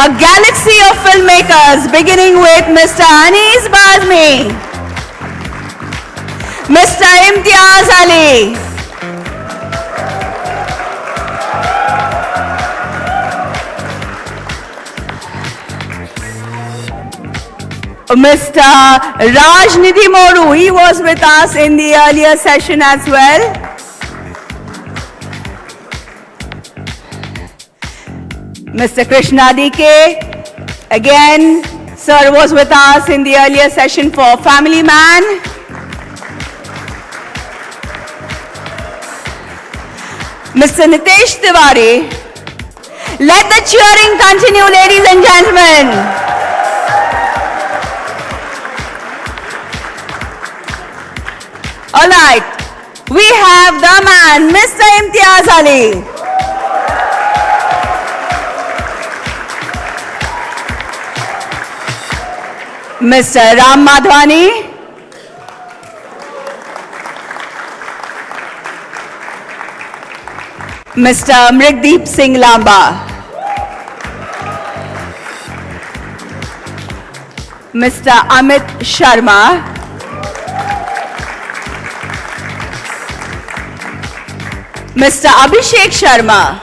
A galaxy of filmmakers, beginning with Mr. Anis Bazmi, Mr. Imtiaz Ali, Mr. Rajnidhi Moru, he was with us in the earlier session as well. Mr. Krishna DK, again, sir was with us in the earlier session for Family Man. Mr. Nitesh Tiwari, let the cheering continue, ladies and gentlemen. All right, we have the man, Mr. Imtiaz Ali. Mr. Ram Madhwani, Mr. Mrighdeep Singh Lamba, Mr. Amit Sharma, Mr. Abhishek Sharma,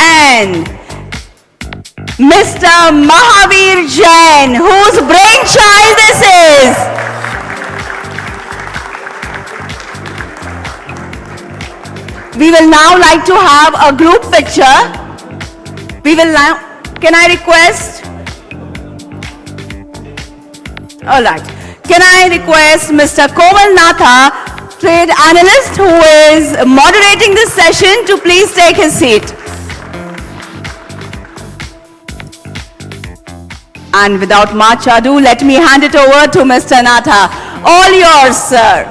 and Mr. Mahavir Jain, whose brainchild this is. We will now like to have a group picture. We will now, can I request? All right. Can I request Mr. Komal Natha, trade analyst who is moderating this session, to please take his seat. And without much ado, let me hand it over to Mr. Natha. All yours, sir.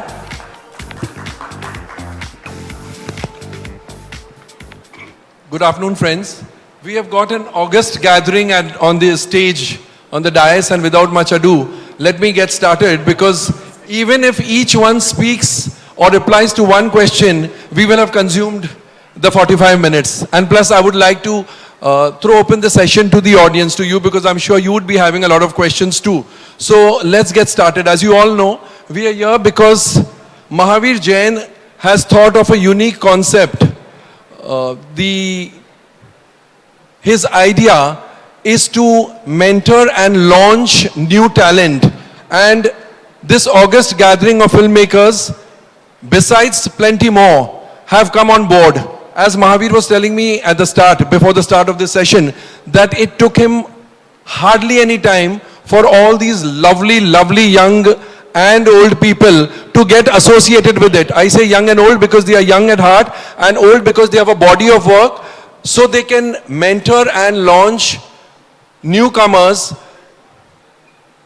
Good afternoon, friends. We have got an august gathering on the stage, on the dais, and without much ado, let me get started, because even if each one speaks or replies to one question, we will have consumed the 45 minutes. And plus, I would like to throw open the session to the audience, to you, because I'm sure you would be having a lot of questions too. So let's get started. As you all know, we are here because Mahavir Jain has thought of a unique concept. His idea is to mentor and launch new talent. And this August gathering of filmmakers, besides plenty more, have come on board. As Mahavir was telling me at the start, before the start of this session, that it took him hardly any time for all these lovely, lovely young and old people to get associated with it. I say young and old because they are young at heart, and old because they have a body of work, so they can mentor and launch newcomers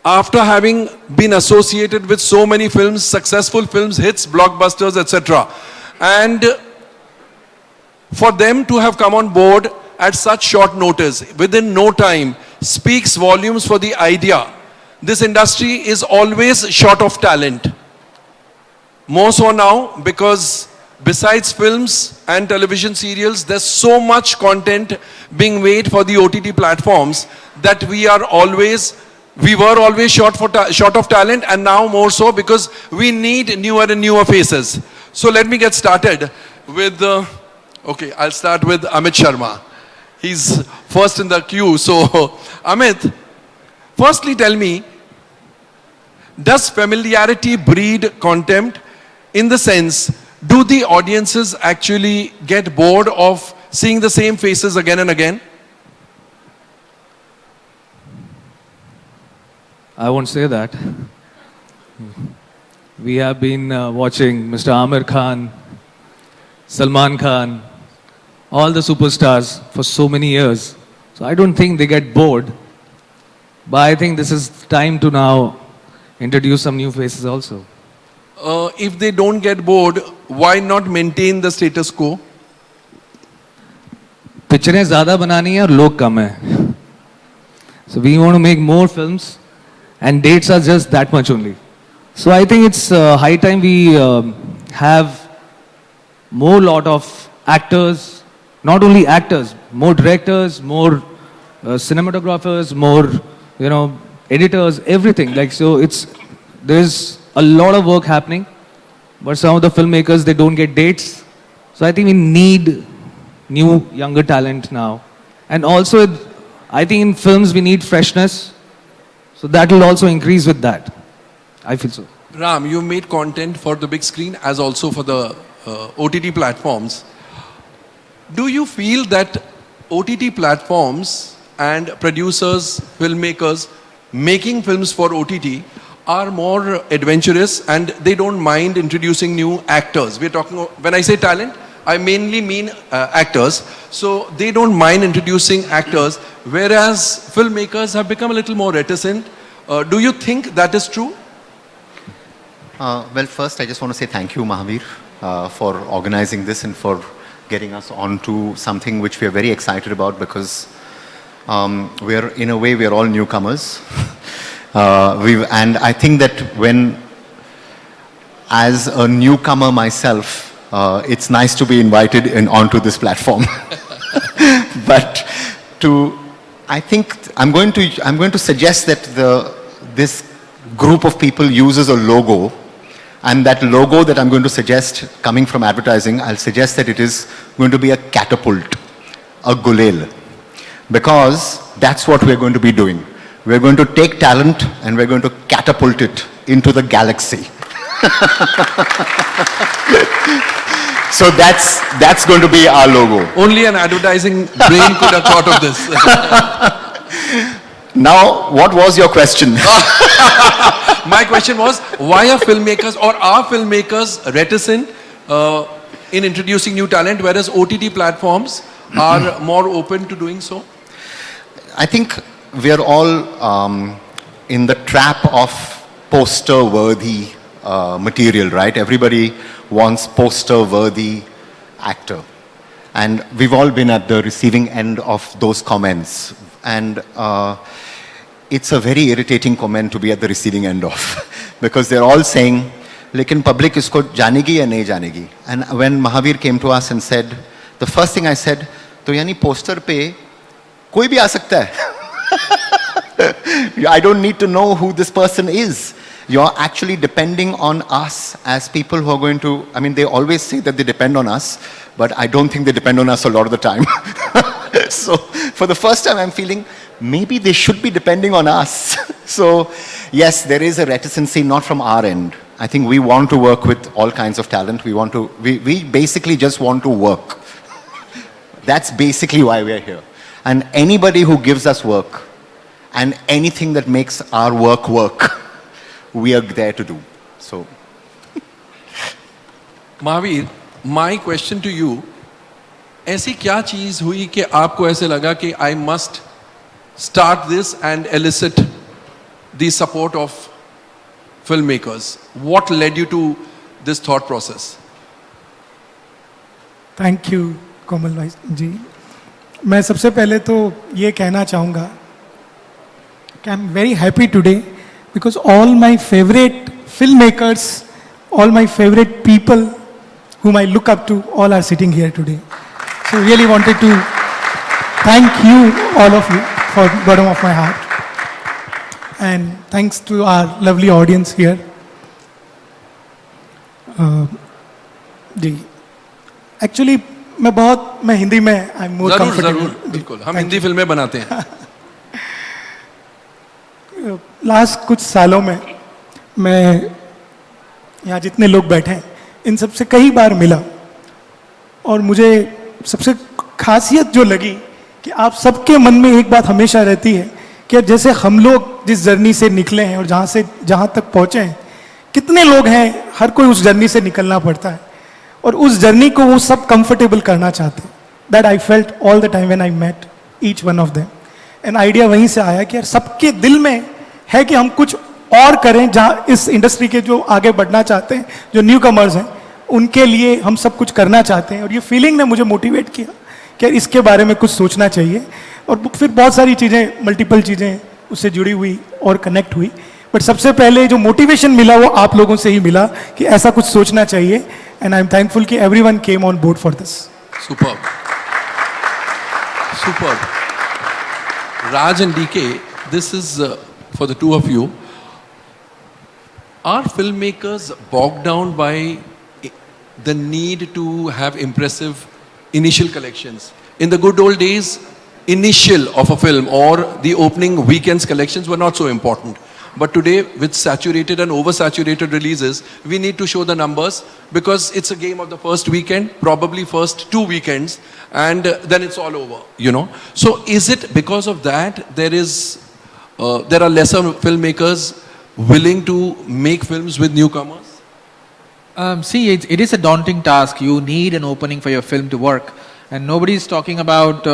after having been associated with so many films, successful films, hits, blockbusters, etc. And for them to have come on board at such short notice, within no time, speaks volumes for the idea. This industry is always short of talent. More so now, because besides films and television serials, there's so much content being made for the OTT platforms that we were always short of talent, and now more so because we need newer and newer faces. So let me get started with, okay, I'll start with Amit Sharma. He's first in the queue. So Amit, firstly tell me, does familiarity breed contempt? In the sense, do the audiences actually get bored of seeing the same faces again and again? I won't say that. We have been watching Mr. Amir Khan, Salman Khan, all the superstars for so many years. So I don't think they get bored. But I think this is time to now introduce some new faces also. If they don't get bored, why not maintain the status quo? पिक्चरें ज़्यादा बनानी है और लोग कम हैं. So we want to make more films, and dates are just that much only. So I think it's high time we have more lot of actors, not only actors, more directors, more cinematographers, more, editors, everything. Like, so there's a lot of work happening, but some of the filmmakers, they don't get dates. So I think we need new, younger talent now. And also, I think in films we need freshness. So that will also increase with that. I feel so. Ram, you made content for the big screen as also for the OTT platforms. Do you feel that OTT platforms and producers, filmmakers making films for OTT are more adventurous and they don't mind introducing new actors? We're talking, when I say talent, I mainly mean actors. So they don't mind introducing actors, whereas filmmakers have become a little more reticent. Do you think that is true? Well, first, I just want to say thank you, Mahavir, for organizing this and for getting us onto something which we are very excited about, because in a way, we're all newcomers. And I think that as a newcomer myself, it's nice to be invited onto this platform. But I think I'm going to suggest that this group of people uses a logo, and that logo that I'm going to suggest coming from advertising, I'll suggest that it is going to be a catapult, a gulel, because that's what we're going to be doing. We're going to take talent and we're going to catapult it into the galaxy. So that's going to be our logo. Only an advertising brain could have thought of this. Now, what was your question? My question was, why are filmmakers or are filmmakers reticent in introducing new talent, whereas OTT platforms are more open to doing so? I think we are all in the trap of poster-worthy material, right? Everybody wants poster-worthy actor. And we've all been at the receiving end of those comments. And it's a very irritating comment to be at the receiving end of. Because they're all saying, lekin public isko janegi ya nahi janegi. And when Mahavir came to us and said, the first thing I said, to yani poster pe koi bhi aa sakta hai. I don't need to know who this person is. You're actually depending on us as people who are going to, I mean, they always say that they depend on us, but I don't think they depend on us a lot of the time. So for the first time, I'm feeling maybe they should be depending on us. So yes, there is a reticency, not from our end. I think we want to work with all kinds of talent. We basically just want to work. That's basically why we're here. And anybody who gives us work and anything that makes our work work, we are there to do. So, Mahavir, my question to you, ऐसी क्या चीज हुई कि आपको ऐसे लगा कि I must start this and elicit the support of filmmakers? What led you to this thought process? Thank you Komal भाई जी. मैं सबसे पहले तो ये कहना चाहूँगा कि I am very happy today because all my favorite filmmakers, all my favorite people whom I look up to, all are sitting here today. So really wanted to thank you, all of you, for the bottom of my heart. And thanks to our lovely audience here. जी, actually मैं हिंदी में I'm more comfortable. जरूर, बिल्कुल, हम हिंदी फिल्में बनाते हैं. Last कुछ सालों में मैं यहाँ जितने लोग बैठे हैं इन सबसे कई बार मिला, और मुझे सबसे खासियत जो लगी कि आप सबके मन में एक बात हमेशा रहती है कि जैसे हम लोग जिस जर्नी से निकले हैं और जहाँ तक पहुँचे हैं, कितने लोग हैं, हर कोई उस जर्नी से निकलना पड़ता है और उस जर्नी को वो सब कंफर्टेबल करना चाहते हैं. That I felt all the time when I met each one of them. And idea वहीं से आया कि यार सबके दिल में है कि हम कुछ और करें, जहाँ इस इंडस्ट्री के जो आगे बढ़ना चाहते हैं, जो न्यू कमर्स हैं, उनके लिए हम सब कुछ करना चाहते हैं. और ये फीलिंग ने मुझे मोटिवेट किया कि इसके बारे में कुछ सोचना चाहिए. और फिर बहुत सारी चीज़ें, मल्टीपल चीज़ें उससे जुड़ी हुई और कनेक्ट हुई. बट सबसे पहले जो मोटिवेशन मिला वो आप लोगों से ही मिला कि ऐसा कुछ सोचना चाहिए. एंड आई एम थैंकफुल कि everyone came on board for this. Superb. Superb. Raj and DK, this is for the two of you. Are filmmakers bogged down by the need to have impressive initial collections? In the good old days, initial of a film or the opening weekend's collections were not so important. But today, with saturated and oversaturated releases, we need to show the numbers because it's a game of the first weekend, probably first 2 weekends, and then it's all over, you know. So is it because of that there are lesser filmmakers willing to make films with newcomers? See, it is a daunting task. You need an opening for your film to work. And nobody is talking about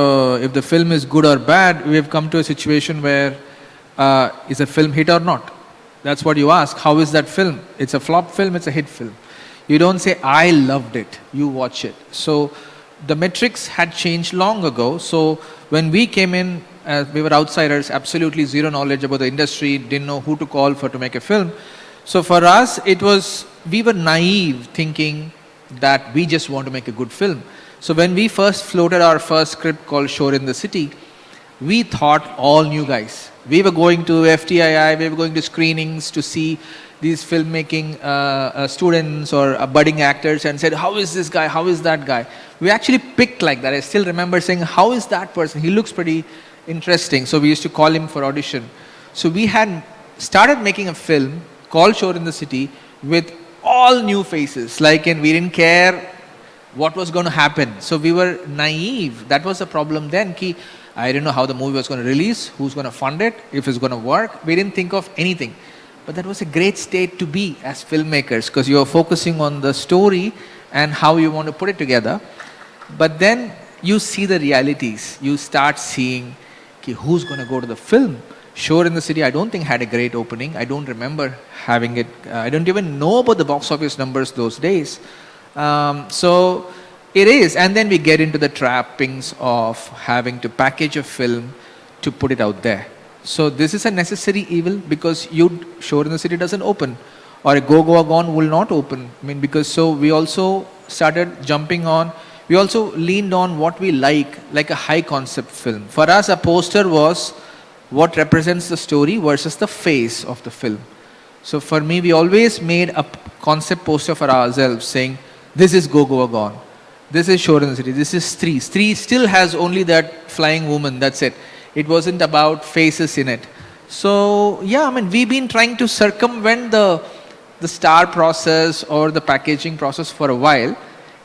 if the film is good or bad. We have come to a situation where is a film hit or not? That's what you ask. How is that film? It's a flop film, it's a hit film. You don't say, I loved it. You watch it. So the metrics had changed long ago. So when we came in, we were outsiders, absolutely zero knowledge about the industry, didn't know who to call for to make a film. So for us, we were naive thinking that we just want to make a good film. So when we first floated our first script called Shore in the City, we thought all new guys. We were going to FTII, we were going to screenings to see these filmmaking students or budding actors and said, how is this guy, how is that guy? We actually picked like that. I still remember saying, how is that person? He looks pretty interesting. So we used to call him for audition. So we had started making a film called Shore in the City with all new faces. We didn't care what was going to happen. So we were naive. That was the problem then. I didn't know how the movie was going to release, who's going to fund it, if it's going to work. We didn't think of anything. But that was a great state to be as filmmakers because you are focusing on the story and how you want to put it together. But then you see the realities. You start seeing who's going to go to the film. Shore in the City, I don't think had a great opening. I don't remember having it. I don't even know about the box office numbers those days. So it is, and then we get into the trappings of having to package a film to put it out there. So this is a necessary evil because Shore in the City doesn't open, or a Go Goa Gone will not open. So we also started jumping on. We also leaned on what we like a high concept film. For us, a poster was what represents the story versus the face of the film. So for me, we always made a concept poster for ourselves saying, this is Go Goa Gone. This is Shore in the City. This is Stree. Stree still has only that flying woman. That's it. It wasn't about faces in it. So yeah, we've been trying to circumvent the star process or the packaging process for a while.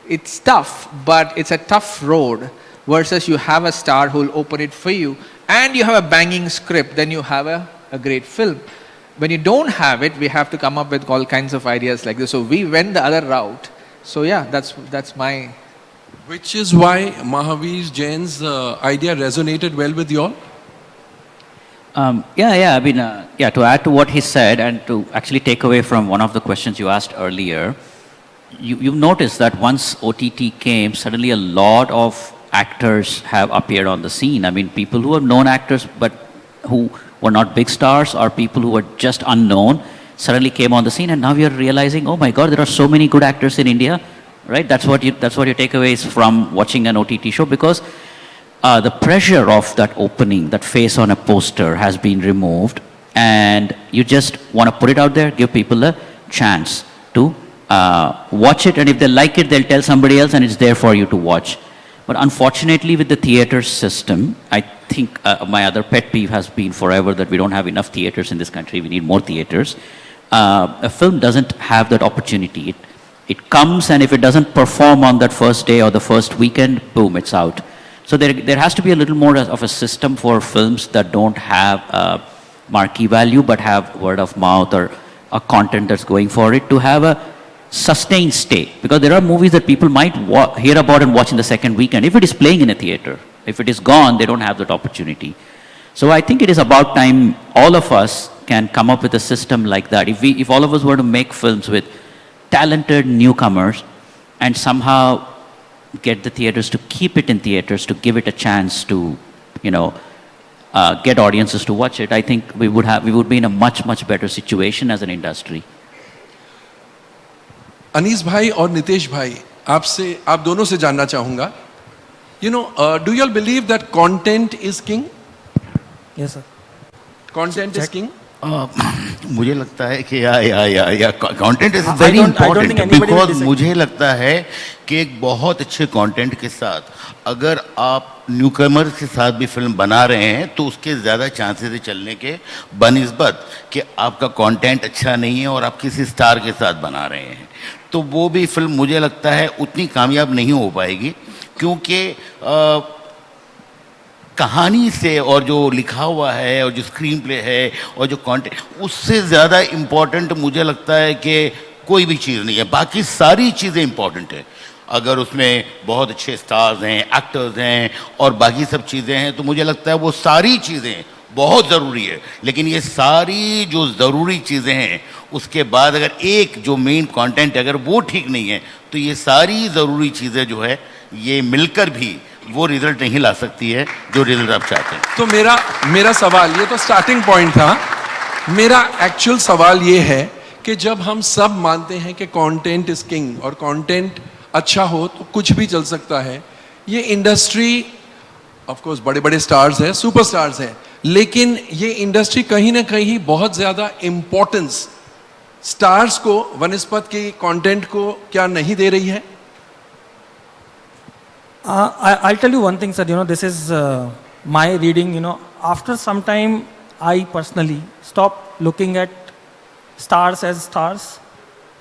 It's tough, but it's a tough road versus you have a star who will open it for you and you have a banging script, then you have a great film. When you don't have it, we have to come up with all kinds of ideas like this. So we went the other route. So yeah, that's my... Which is why Mahavir Jain's idea resonated well with you all? To add to what he said and to actually take away from one of the questions you asked earlier, you've noticed that once OTT came, suddenly a lot of actors have appeared on the scene. People who are known actors but who were not big stars or people who were just unknown suddenly came on the scene, and now you're realizing, oh my God, there are so many good actors in India, right? That's what your takeaway is from watching an OTT show, because the pressure of that opening, that face on a poster has been removed, and you just want to put it out there, give people a chance to watch it, and if they like it, they'll tell somebody else, and it's there for you to watch. But unfortunately, with the theater system, I think my other pet peeve has been forever that we don't have enough theaters in this country. We need more theaters. A film doesn't have that opportunity. It comes, and if it doesn't perform on that first day or the first weekend, boom, it's out. So there has to be a little more of a system for films that don't have marquee value but have word of mouth or a content that's going for it to have a sustained stay. Because there are movies that people might hear about and watch in the second weekend if it is playing in a theater. If it is gone, they don't have that opportunity. So I think it is about time all of us can come up with a system like that. If all of us were to make films with talented newcomers and somehow get the theaters to keep it in theaters, to give it a chance to, get audiences to watch it, I think we would be in a much, much better situation as an industry. Anees भाई और नितेश भाई, आप दोनों से जानना चाहूंगा You know, do you all believe that content is king? Yes, sir. Content is king? मुझे लगता है कि या content is I very don't think important anybody will because disagree. मुझे लगता है कि एक बहुत अच्छे कंटेंट के साथ अगर आप न्यूकमर के साथ भी फिल्म बना रहे हैं तो उसके ज़्यादा चांसेस है चलने के बनिस्बत कि आपका कंटेंट अच्छा नहीं है और आप किसी स्टार के साथ बना रहे हैं तो वो भी फिल्म मुझे लगता है उतनी कामयाब नहीं हो पाएगी क्योंकि कहानी से और जो लिखा हुआ है और जो स्क्रीन प्ले है और जो कंटेंट उससे ज़्यादा इम्पोर्टेंट मुझे लगता है कि कोई भी चीज़ नहीं है बाकी सारी चीज़ें इम्पोर्टेंट है अगर उसमें बहुत अच्छे स्टार्स हैं एक्टर्स हैं और बाकी सब चीज़ें हैं तो मुझे लगता है वो सारी चीज़ें बहुत ज़रूरी है लेकिन ये सारी जो ज़रूरी चीज़ें हैं उसके बाद अगर एक जो मेन कंटेंट अगर वो ठीक नहीं है तो ये सारी ज़रूरी चीज़ें जो है ये मिलकर भी वो रिजल्ट नहीं ला सकती है जो रिजल्ट आप चाहते हैं तो मेरा सवाल ये तो स्टार्टिंग पॉइंट था मेरा एक्चुअल सवाल ये है कि जब हम सब मानते हैं कि कंटेंट इज किंग और कंटेंट अच्छा हो तो कुछ भी चल सकता है ये इंडस्ट्री ऑफ कोर्स बड़े बड़े स्टार्स हैं सुपरस्टार्स हैं लेकिन ये इंडस्ट्री कहीं ना कहीं बहुत ज्यादा इंपॉर्टेंस स्टार्स को वनस्पत के कंटेंट को क्या नहीं दे रही है I'll tell you one thing, sir. You know, this is my reading. You know, after some time, I personally stop looking at stars as stars.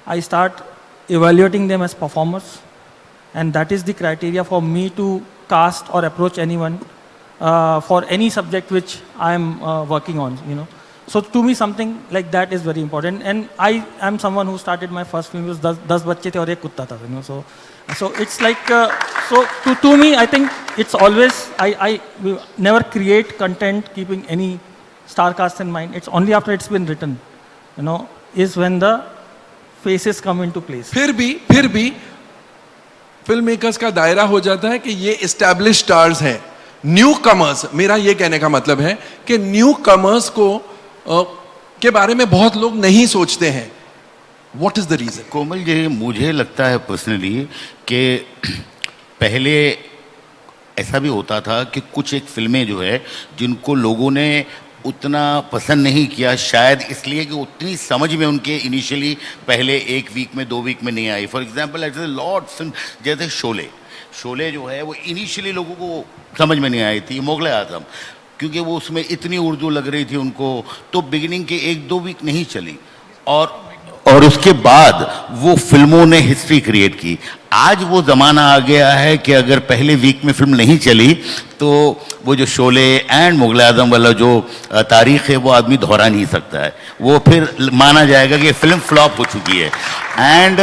I start evaluating them as performers, and that is the criteria for me to cast or approach anyone for any subject which I am working on. You know, so to me, something like that is very important. And I am someone who started my first film was 10 बच्चे थे और एक कुत्ता था. You know, so it's like so to me I think it's always I we never create content keeping any star cast in mind. It's only after it's been written, you know, is when the faces come into place. फिर भी film makers का दायरा हो जाता है कि ये establish stars हैं न्यू कमर्स मेरा ये कहने का मतलब है कि न्यू कमर्स को के बारे में बहुत लोग नहीं सोचते हैं what is the reason Komal ji मुझे लगता है पर्सनली कि पहले ऐसा भी होता था कि कुछ एक फिल्में जो है जिनको लोगों ने उतना पसंद नहीं किया शायद इसलिए कि उतनी समझ में उनके इनिशियली पहले एक वीक में 2 वीक में नहीं आई फॉर एग्जांपल ऐसे लॉट्स जैसे शोले जो है वो इनिशियली लोगों को समझ में नहीं आई थी मुगल आजम क्योंकि वो उसमें इतनी उर्दू लग रही थी उनको तो बिगिनिंग के 1-2 वीक नहीं चली और उसके बाद वो फिल्मों ने हिस्ट्री क्रिएट की आज वो ज़माना आ गया है कि अगर पहले वीक में फिल्म नहीं चली तो वो जो शोले एंड मुगल आजम वाला जो तारीख़ है वो आदमी दोहरा नहीं सकता है वो फिर माना जाएगा कि फिल्म फ्लॉप हो चुकी है एंड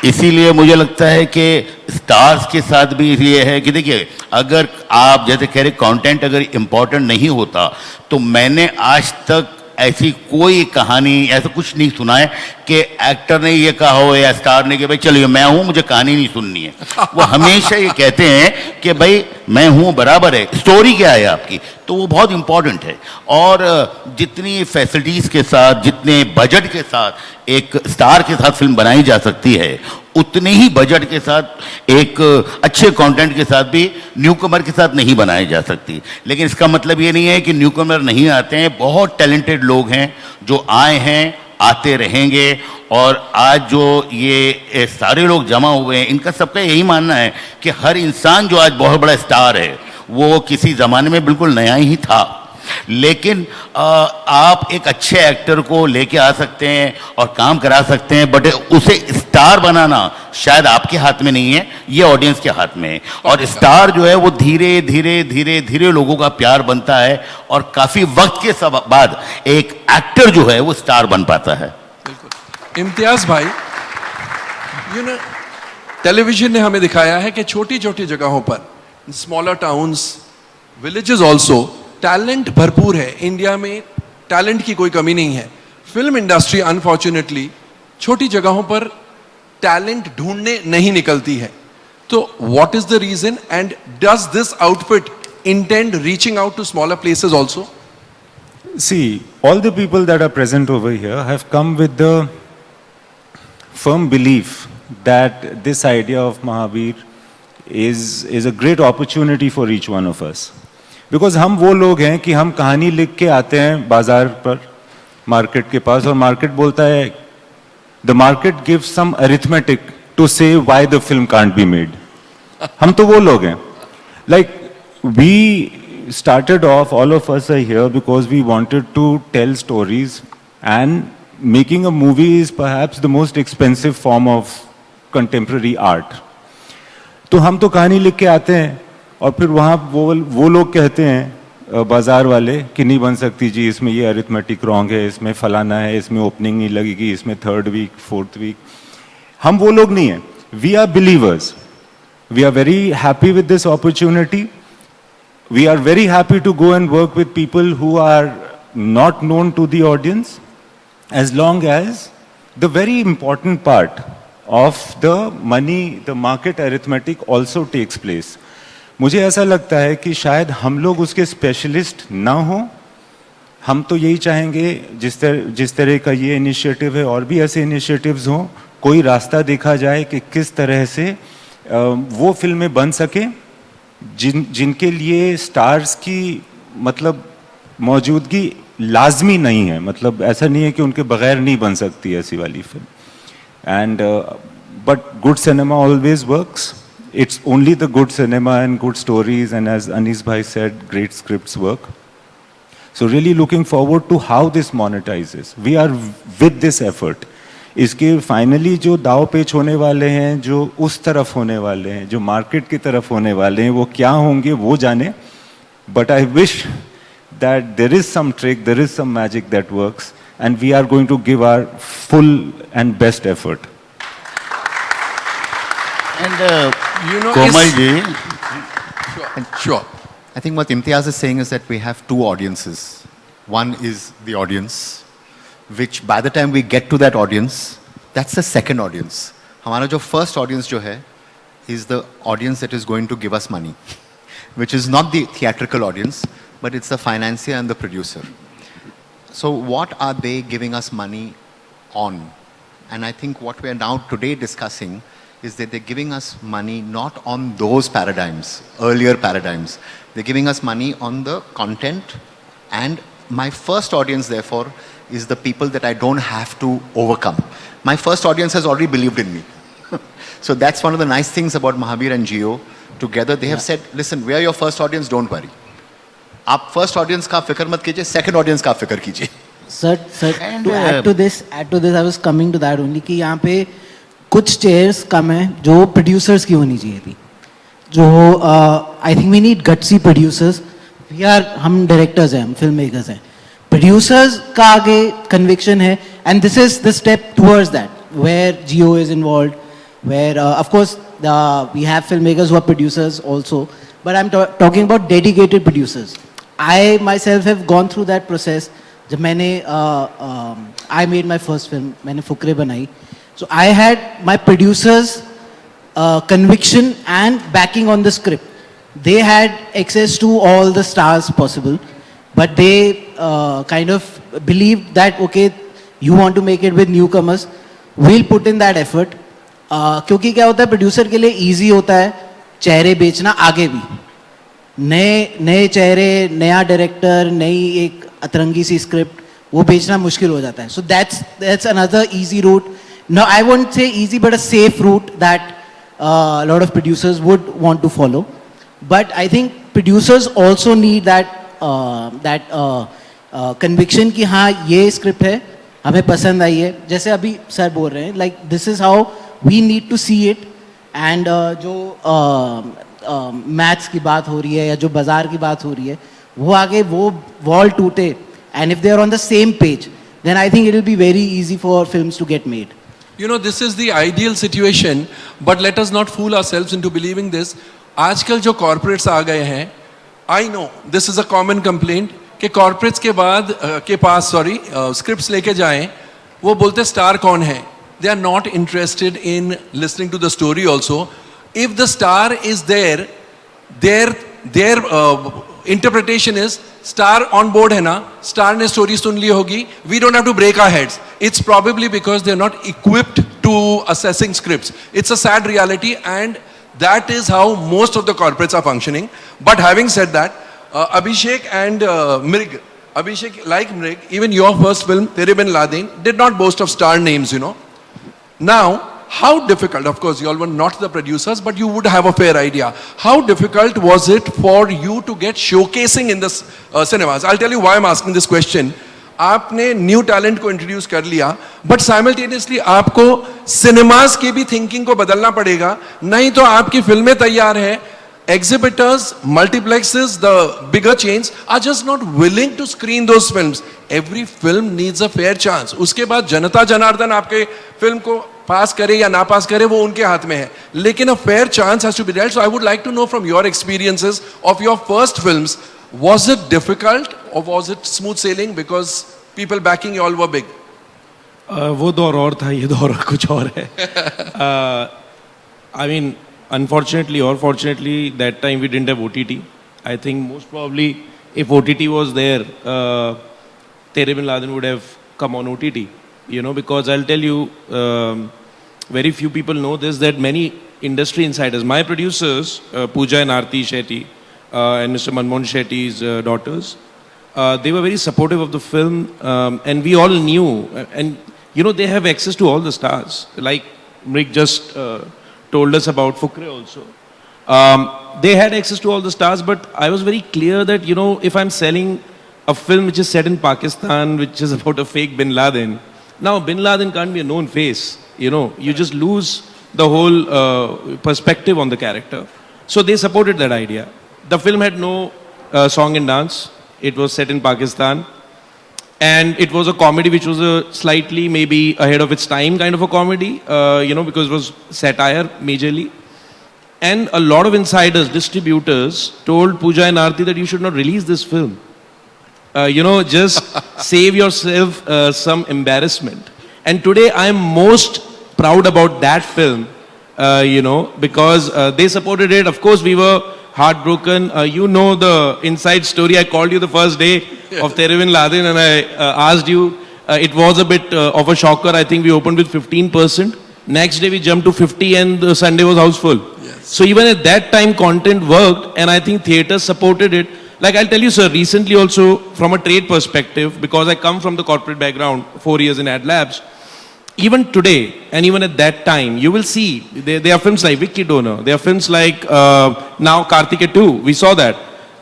इसीलिए मुझे लगता है कि स्टार्स के साथ भी ये है कि देखिए अगर आप जैसे कह रहे कंटेंट अगर इम्पोर्टेंट नहीं होता तो मैंने आज तक ऐसी कोई कहानी ऐसा कुछ नहीं सुना है कि एक्टर ने ये कहा हो या स्टार ने कि भाई चलिए मैं हूं मुझे कहानी नहीं सुननी है वो हमेशा ये कहते हैं कि भाई मैं हूं बराबर है स्टोरी क्या है आपकी तो वो बहुत इंपॉर्टेंट है और जितनी फैसिलिटीज़ के साथ जितने बजट के साथ एक स्टार के साथ फिल्म बनाई जा सकती है उतने ही बजट के साथ एक अच्छे कंटेंट के साथ भी न्यूकमर के साथ नहीं बनाई जा सकती लेकिन इसका मतलब ये नहीं है कि न्यूकमर नहीं आते हैं बहुत टैलेंटेड लोग हैं जो आए हैं आते रहेंगे और आज जो ये सारे लोग जमा हुए हैं इनका सबका यही मानना है कि हर इंसान जो आज बहुत बड़ा स्टार है वो किसी ज़माने में बिल्कुल नया ही था लेकिन आप एक अच्छे एक्टर को लेके आ सकते हैं और काम करा सकते हैं बट उसे स्टार बनाना शायद आपके हाथ में नहीं है ये ऑडियंस के हाथ में है और स्टार जो है वो धीरे धीरे लोगों का प्यार बनता है और काफी वक्त के बाद एक एक्टर जो है वो स्टार बन पाता है बिल्कुल इम्तियाज भाई टेलीविजन ने हमें दिखाया है कि छोटी छोटी जगहों पर smaller towns villages also talent भरपूर है इंडिया में टैलेंट की कोई कमी नहीं है फिल्म इंडस्ट्री अनफॉर्चुनेटली छोटी जगहों पर टैलेंट ढूंढने नहीं निकलती है तो what is the reason and does this outfit intend reaching out to smaller places also See, all the people that are present over here have come with the firm belief that this idea of Mahavir is a great opportunity for each one of us. Because हम वो लोग हैं कि हम कहानी लिख के आते हैं बाजार पर, मार्केट के पास, और मार्केट बोलता है, the market gives some arithmetic to say why the film can't be made. हम तो वो लोग हैं. Like, we started off, all of us are here because we wanted to tell stories, and making a movie is perhaps the most expensive form of contemporary art. तो हम तो कहानी लिख के आते हैं, और फिर वहाँ वो लोग कहते हैं बाजार वाले कि नहीं बन सकती जी, इसमें ये अरिथमेटिक रॉन्ग है, इसमें फलाना है, इसमें ओपनिंग नहीं लगेगी, इसमें 3rd वीक 4th वीक. हम वो लोग नहीं हैं. We are believers. We are very happy with this opportunity. We are very happy to go and work with people who are not known to the audience, as long as the very important part of the money, the market arithmetic also takes place. मुझे ऐसा लगता है कि शायद हम लोग उसके specialist ना हो. हम तो यही चाहेंगे जिस तरह का ये इनिशिएटिव है और भी ऐसे इनिशिएटिव्स हों, कोई रास्ता देखा जाए कि किस तरह से वो फिल्में बन सके जिनके लिए स्टार्स की मतलब मौजूदगी लाजमी नहीं है. मतलब ऐसा नहीं है कि उनके बगैर नहीं बन सकती ऐसी वाली film. And but good cinema always works. It's only the good cinema and good stories, and as Anis bhai said, great scripts work. So really looking forward to how this monetizes. We are with this effort. इसके finally जो दाव पेच होने वाले हैं, जो उस तरफ होने वाले हैं, जो मार्केट की तरफ होने वाले हैं, वो क्या होंगे वो जाने. But I wish that there is some trick, there is some magic that works, and we are going to give our full and best effort. And You know, Komal ji, sure. I think what Imtiaz is saying is that we have two audiences. One is the audience, which by the time we get to that audience, that's the second audience. हमारा जो first audience जो है is the audience that is going to give us money, which is not the theatrical audience, but it's the financier and the producer. So what are they giving us money on? And I think what we are now today discussing is that they're giving us money not on those paradigms, earlier paradigms. They're giving us money on the content, and my first audience therefore is the people that I don't have to overcome. My first audience has already believed in me. So that's one of the nice things about Mahabir and Geo. Together they have said, listen, we are your first audience, don't worry. आप first audience का फिक्र मत कीजिए, second audience का फिक्र कीजिए. Sir, to add to this, I was coming to that only कि यहाँ पे कुछ चेयर्स कम हैं जो प्रोड्यूसर्स की होनी चाहिए थी. जो I think we need gutsy producers. हम डायरेक्टर्स हैं, हम फिल्म मेकर्स हैं. प्रोड्यूसर्स का आगे कन्विक्शन है, and this is the step towards that where Jio is involved, where of course we have film makers who are producers also, but I am talking about dedicated producers. I myself have gone through that process. जब मैंने I made my first film, मैंने फुकरे बनाई. So I had my producers' conviction and backing on the script. They had access to all the stars possible, but they kind of believed that okay, you want to make it with newcomers, we'll put in that effort. क्योंकि क्या होता है, producer के लिए easy होता है चेहरे बेचना आगे भी. नए चेहरे, नया डायरेक्टर, नई एक अतरंगी सी स्क्रिप्ट, वो बेचना मुश्किल हो जाता है. So that's another easy route. No, I won't say easy, but a safe route that a lot of producers would want to follow. But I think producers also need that conviction कि हाँ ये script है, हमें पसंद आई है. जैसे अभी sir बोल रहे हैं, like this is how we need to see it. And जो मैथ्स की बात हो रही है या जो बाजार की बात हो रही है, वो आगे वो वॉल टूटे. And if they are on the same page, then I think it will be very easy for films to get made. You know, this is the ideal situation, but let us not fool ourselves into believing this. आजकल जो corporates आ गए हैं, I know this is a common complaint कि corporates के पास scripts लेके जाएं, वो बोलते star कौन है? They are not interested in listening to the story also. If the star is there, their interpretation is star on board है ना, star ने story सुन ली होगी, we don't have to break our heads. It's probably because they're not equipped to assessing scripts. It's a sad reality, and That is how most of the corporates are functioning. But having said that, Abhishek and Mrig, Abhishek, like Mrig, even your first film, Tere Bin Laden, did not boast of star names, you know. Now, how difficult, of course, you all were not the producers, but you would have a fair idea. How difficult was it for you to get showcasing in the cinemas? I'll tell you why I'm asking this question. आपने new talent को introduce कर लिया, but simultaneously आपको cinemas की भी thinking को बदलना पड़ेगा, नहीं तो आपकी फिल्में तैयार है, exhibitors, multiplexes, the bigger chains are just not willing to screen those films. Every film needs a fair chance. उसके बाद जनता जनार्दन आपके फिल्म को पास करे या ना पास करे वो उनके हाथ में है, लेकिन a fair chance has to be dealt. So I would like to know from your experiences of your first films, was it difficult or was it smooth sailing because people backing you all were big? वो दौर और था, ये दौर कुछ और है. I mean, unfortunately or fortunately, that time we didn't have OTT. I think most probably if OTT was there, Tere Bin Laden would have come on OTT. You know, because I'll tell you, very few people know this, that many industry insiders, my producers, Pooja and Aarti Shetty, and Mr. Manmohan Shetty's daughters, they were very supportive of the film, and we all knew, and you know, they have access to all the stars. Like Mrig just told us about Fukre also. They had access to all the stars, but I was very clear that, you know, if I'm selling a film which is set in Pakistan, which is about a fake Bin Laden, now Bin Laden can't be a known face, you know, you just lose the whole perspective on the character. So they supported that idea. The film had no song and dance. It was set in Pakistan. And it was a comedy which was a slightly maybe ahead of its time kind of a comedy, you know, because it was satire majorly. And a lot of insiders, distributors told Pooja and Aarti that you should not release this film. You know, just save yourself some embarrassment. And today I am most proud about that film, you know, because they supported it. Of course, we were heartbroken. You know the inside story. I called you the first day of Tere Bin Laden and I asked you. It was a bit of a shocker. I think we opened with 15%. Next day we jumped to 50 and the Sunday was house full. Yes. So even at that time content worked and I think theatres supported it. Like I'll tell you, sir, recently also from a trade perspective, because I come from the corporate background, 4 years in ad labs, even today and even at that time, you will see there are films like Vicky Donor, there are films like now Karthike 2, we saw that.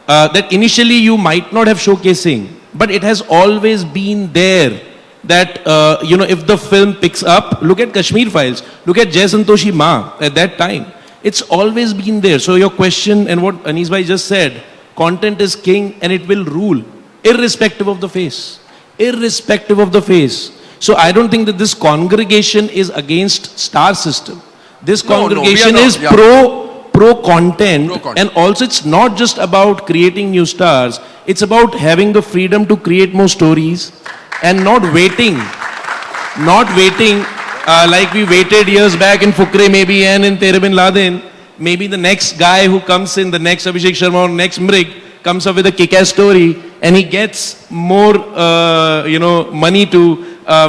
That initially you might not have showcasing, but it has always been there that, you know, if the film picks up, look at Kashmir Files, look at Jai Santoshi Ma at that time. It's always been there. So your question and what Anis bhai just said, content is king and it will rule, irrespective of the face. Irrespective of the face. So I don't think that this congregation is against star system. This congregation is pro content, and also it's not just about creating new stars. It's about having the freedom to create more stories and not waiting like we waited years back in Fukre maybe and in Tere Bin Laden. Maybe the next guy who comes in, the next Abhishek Sharma or next Mrig, comes up with a kick-ass story and he gets more, you know, money to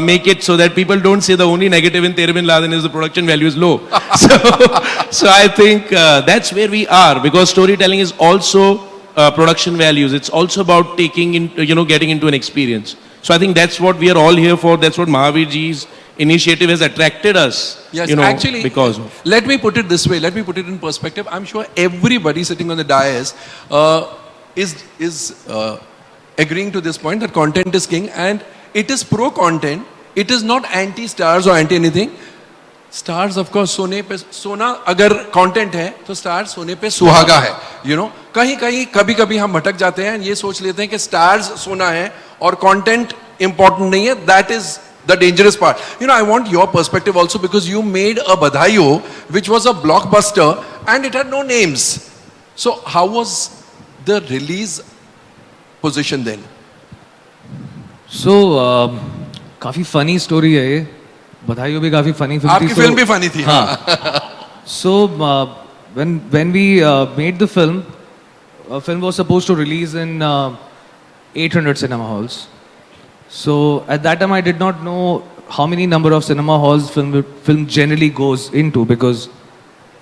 make it so that people don't say the only negative in Tere Bin Laden is the production value is low. So I think that's where we are, because storytelling is also production values. It's also about taking in, you know, getting into an experience. So I think that's what we are all here for. That's what Mahavir Ji's initiative has attracted us. Yes, you know, actually, because of. Let me put it this way. Let me put it in perspective. I'm sure everybody sitting on the dais is agreeing to this point that content is king, and it is pro content. It is not anti stars or anti anything. Stars, of course, सोने पे सोना अगर content है तो stars सोने पे सुहागा है, you know. कहीं कभी हम भटक जाते हैं, ये सोच लेते हैं कि स्टार्स सोना है और कंटेंट important नहीं है. That is the dangerous part. You know, I want your perspective also, because you made a Badhaiyo which was a blockbuster and it had no names. So how was the release position then? So काफी funny story है ये. बधाइयों भी काफी funny film थी. आपकी film भी funny थी. हाँ. So when we made the film was supposed to release in 800 cinema halls. So at that time I did not know how many number of cinema halls film generally goes into, because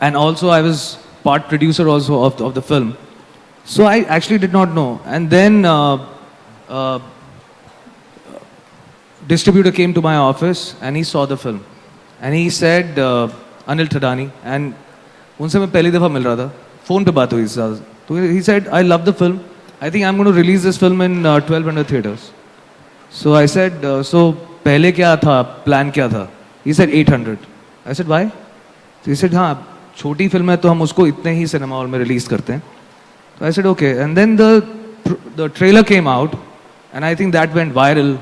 and also I was part producer also of the film. So I actually did not know. And then distributor came to my office and he saw the film. And he said, Anil Thadani, and उनसे मैं पहली दफ़ा मिल रहा था, phone पे बात हुई ज़्यादा. तो he said, I love the film. I think I'm going to release this film in 1,200 theaters. So I said, so पहले क्या था, plan क्या था? He said 800. I said, why? So he said, हाँ, छोटी फिल्म है तो हम उसको इतने ही सिनेमा हॉल में रिलीज करते हैं. So I said, okay. And then the trailer came out, and I think that went viral.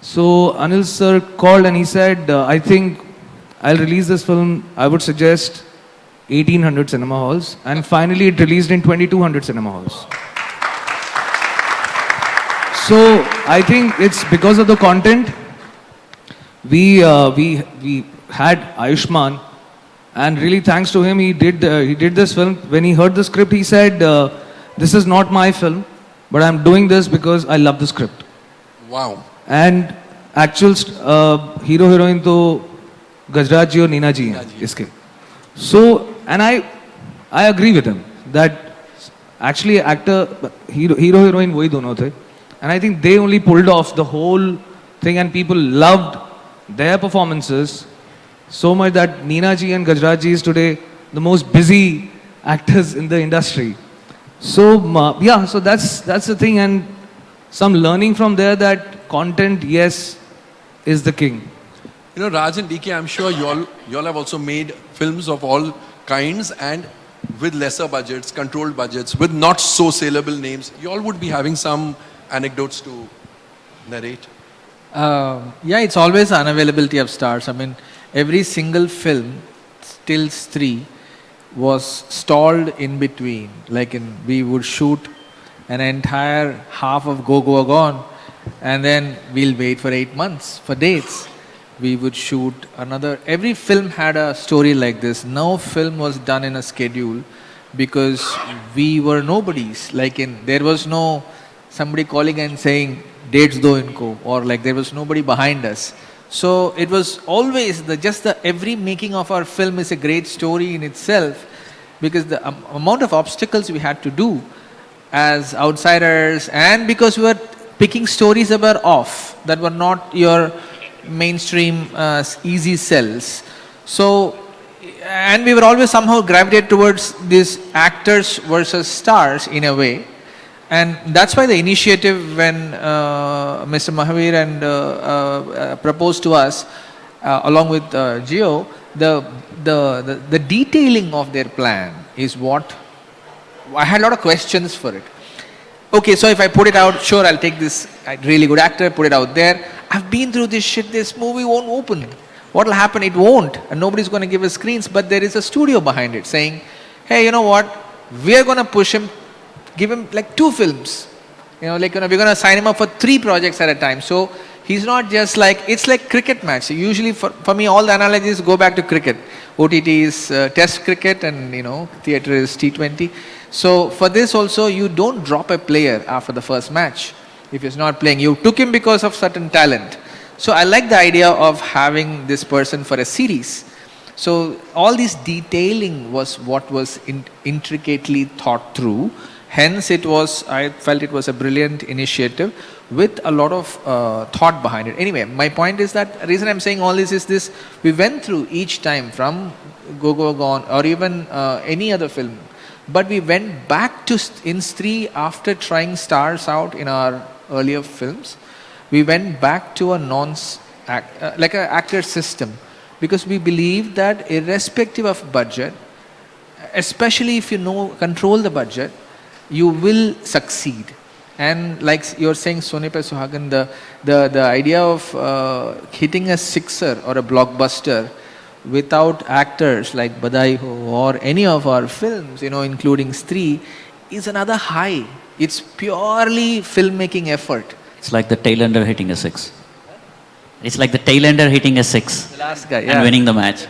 So Anil sir called and he said, I think I'll release this film. I would suggest 1,800 cinema halls, and finally it released in 2,200 cinema halls. So I think it's because of the content. We had Ayushman, and really thanks to him, he did this film. When he heard the script, he said, "This is not my film, but I'm doing this because I love the script." Wow. And actual hero heroine to Gajraj ji और नीना जी हैं इसके. So and I agree with him that actually actor hero heroine वही दोनों थे, and I think they only pulled off the whole thing, and people loved their performances so much that Neena ji and Gajraj ji is today the most busy actors in the industry. So yeah, so that's the thing, and some learning from there that content, yes, is the king. You know, Raj and DK, I'm sure y'all have also made films of all kinds, and with lesser budgets, controlled budgets, with not so saleable names. Y'all would be having some anecdotes to narrate. Yeah, it's always unavailability of stars. I mean, every single film, till 3, was stalled in between. Like we would shoot an entire half of Go Go Gone, and then we'll wait for 8 months for dates. We would shoot another. Every film had a story like this. No film was done in a schedule because we were nobodies. There was no somebody calling and saying, dates do inko, or like there was nobody behind us. So it was always every making of our film is a great story in itself, because the amount of obstacles we had to do as outsiders, and because we were picking stories that were off, that were not your mainstream easy sells. So, and we were always somehow gravitated towards these actors versus stars in a way. And that's why the initiative, when Mr. Mahavir and proposed to us, along with Gio, the detailing of their plan is what I had a lot of questions for it. Okay, so if I put it out, sure, I'll take this really good actor, put it out there. I've been through this shit, this movie won't open. What will happen? It won't. And nobody's going to give us screens, but there is a studio behind it saying, hey, you know what? We're going to push him, give him like 2 films. We're going to sign him up for 3 projects at a time. So he's not just it's like cricket match. Usually for me, all the analogies go back to cricket. OTT is test cricket, and theatre is T20. So for this also, you don't drop a player after the first match. If he's not playing, you took him because of certain talent. So I like the idea of having this person for a series. So all this detailing was what was intricately thought through. Hence I felt it was a brilliant initiative with a lot of thought behind it. Anyway, my point is that the reason I'm saying all this is this: we went through each time from Go Go Gone or even any other film, but we went back to in Stree after trying stars out in our earlier films. We went back to a like an actor system, because we believe that irrespective of budget, especially if you control the budget, you will succeed. And like you're saying, Sonepa Suhagan, the idea of hitting a sixer or a blockbuster without actors like Badai Ho or any of our films, including Stree, is another high. It's purely filmmaking effort. It's like the tail-ender hitting a 6. It's like the tail-ender hitting a 6. The last guy, and winning the match.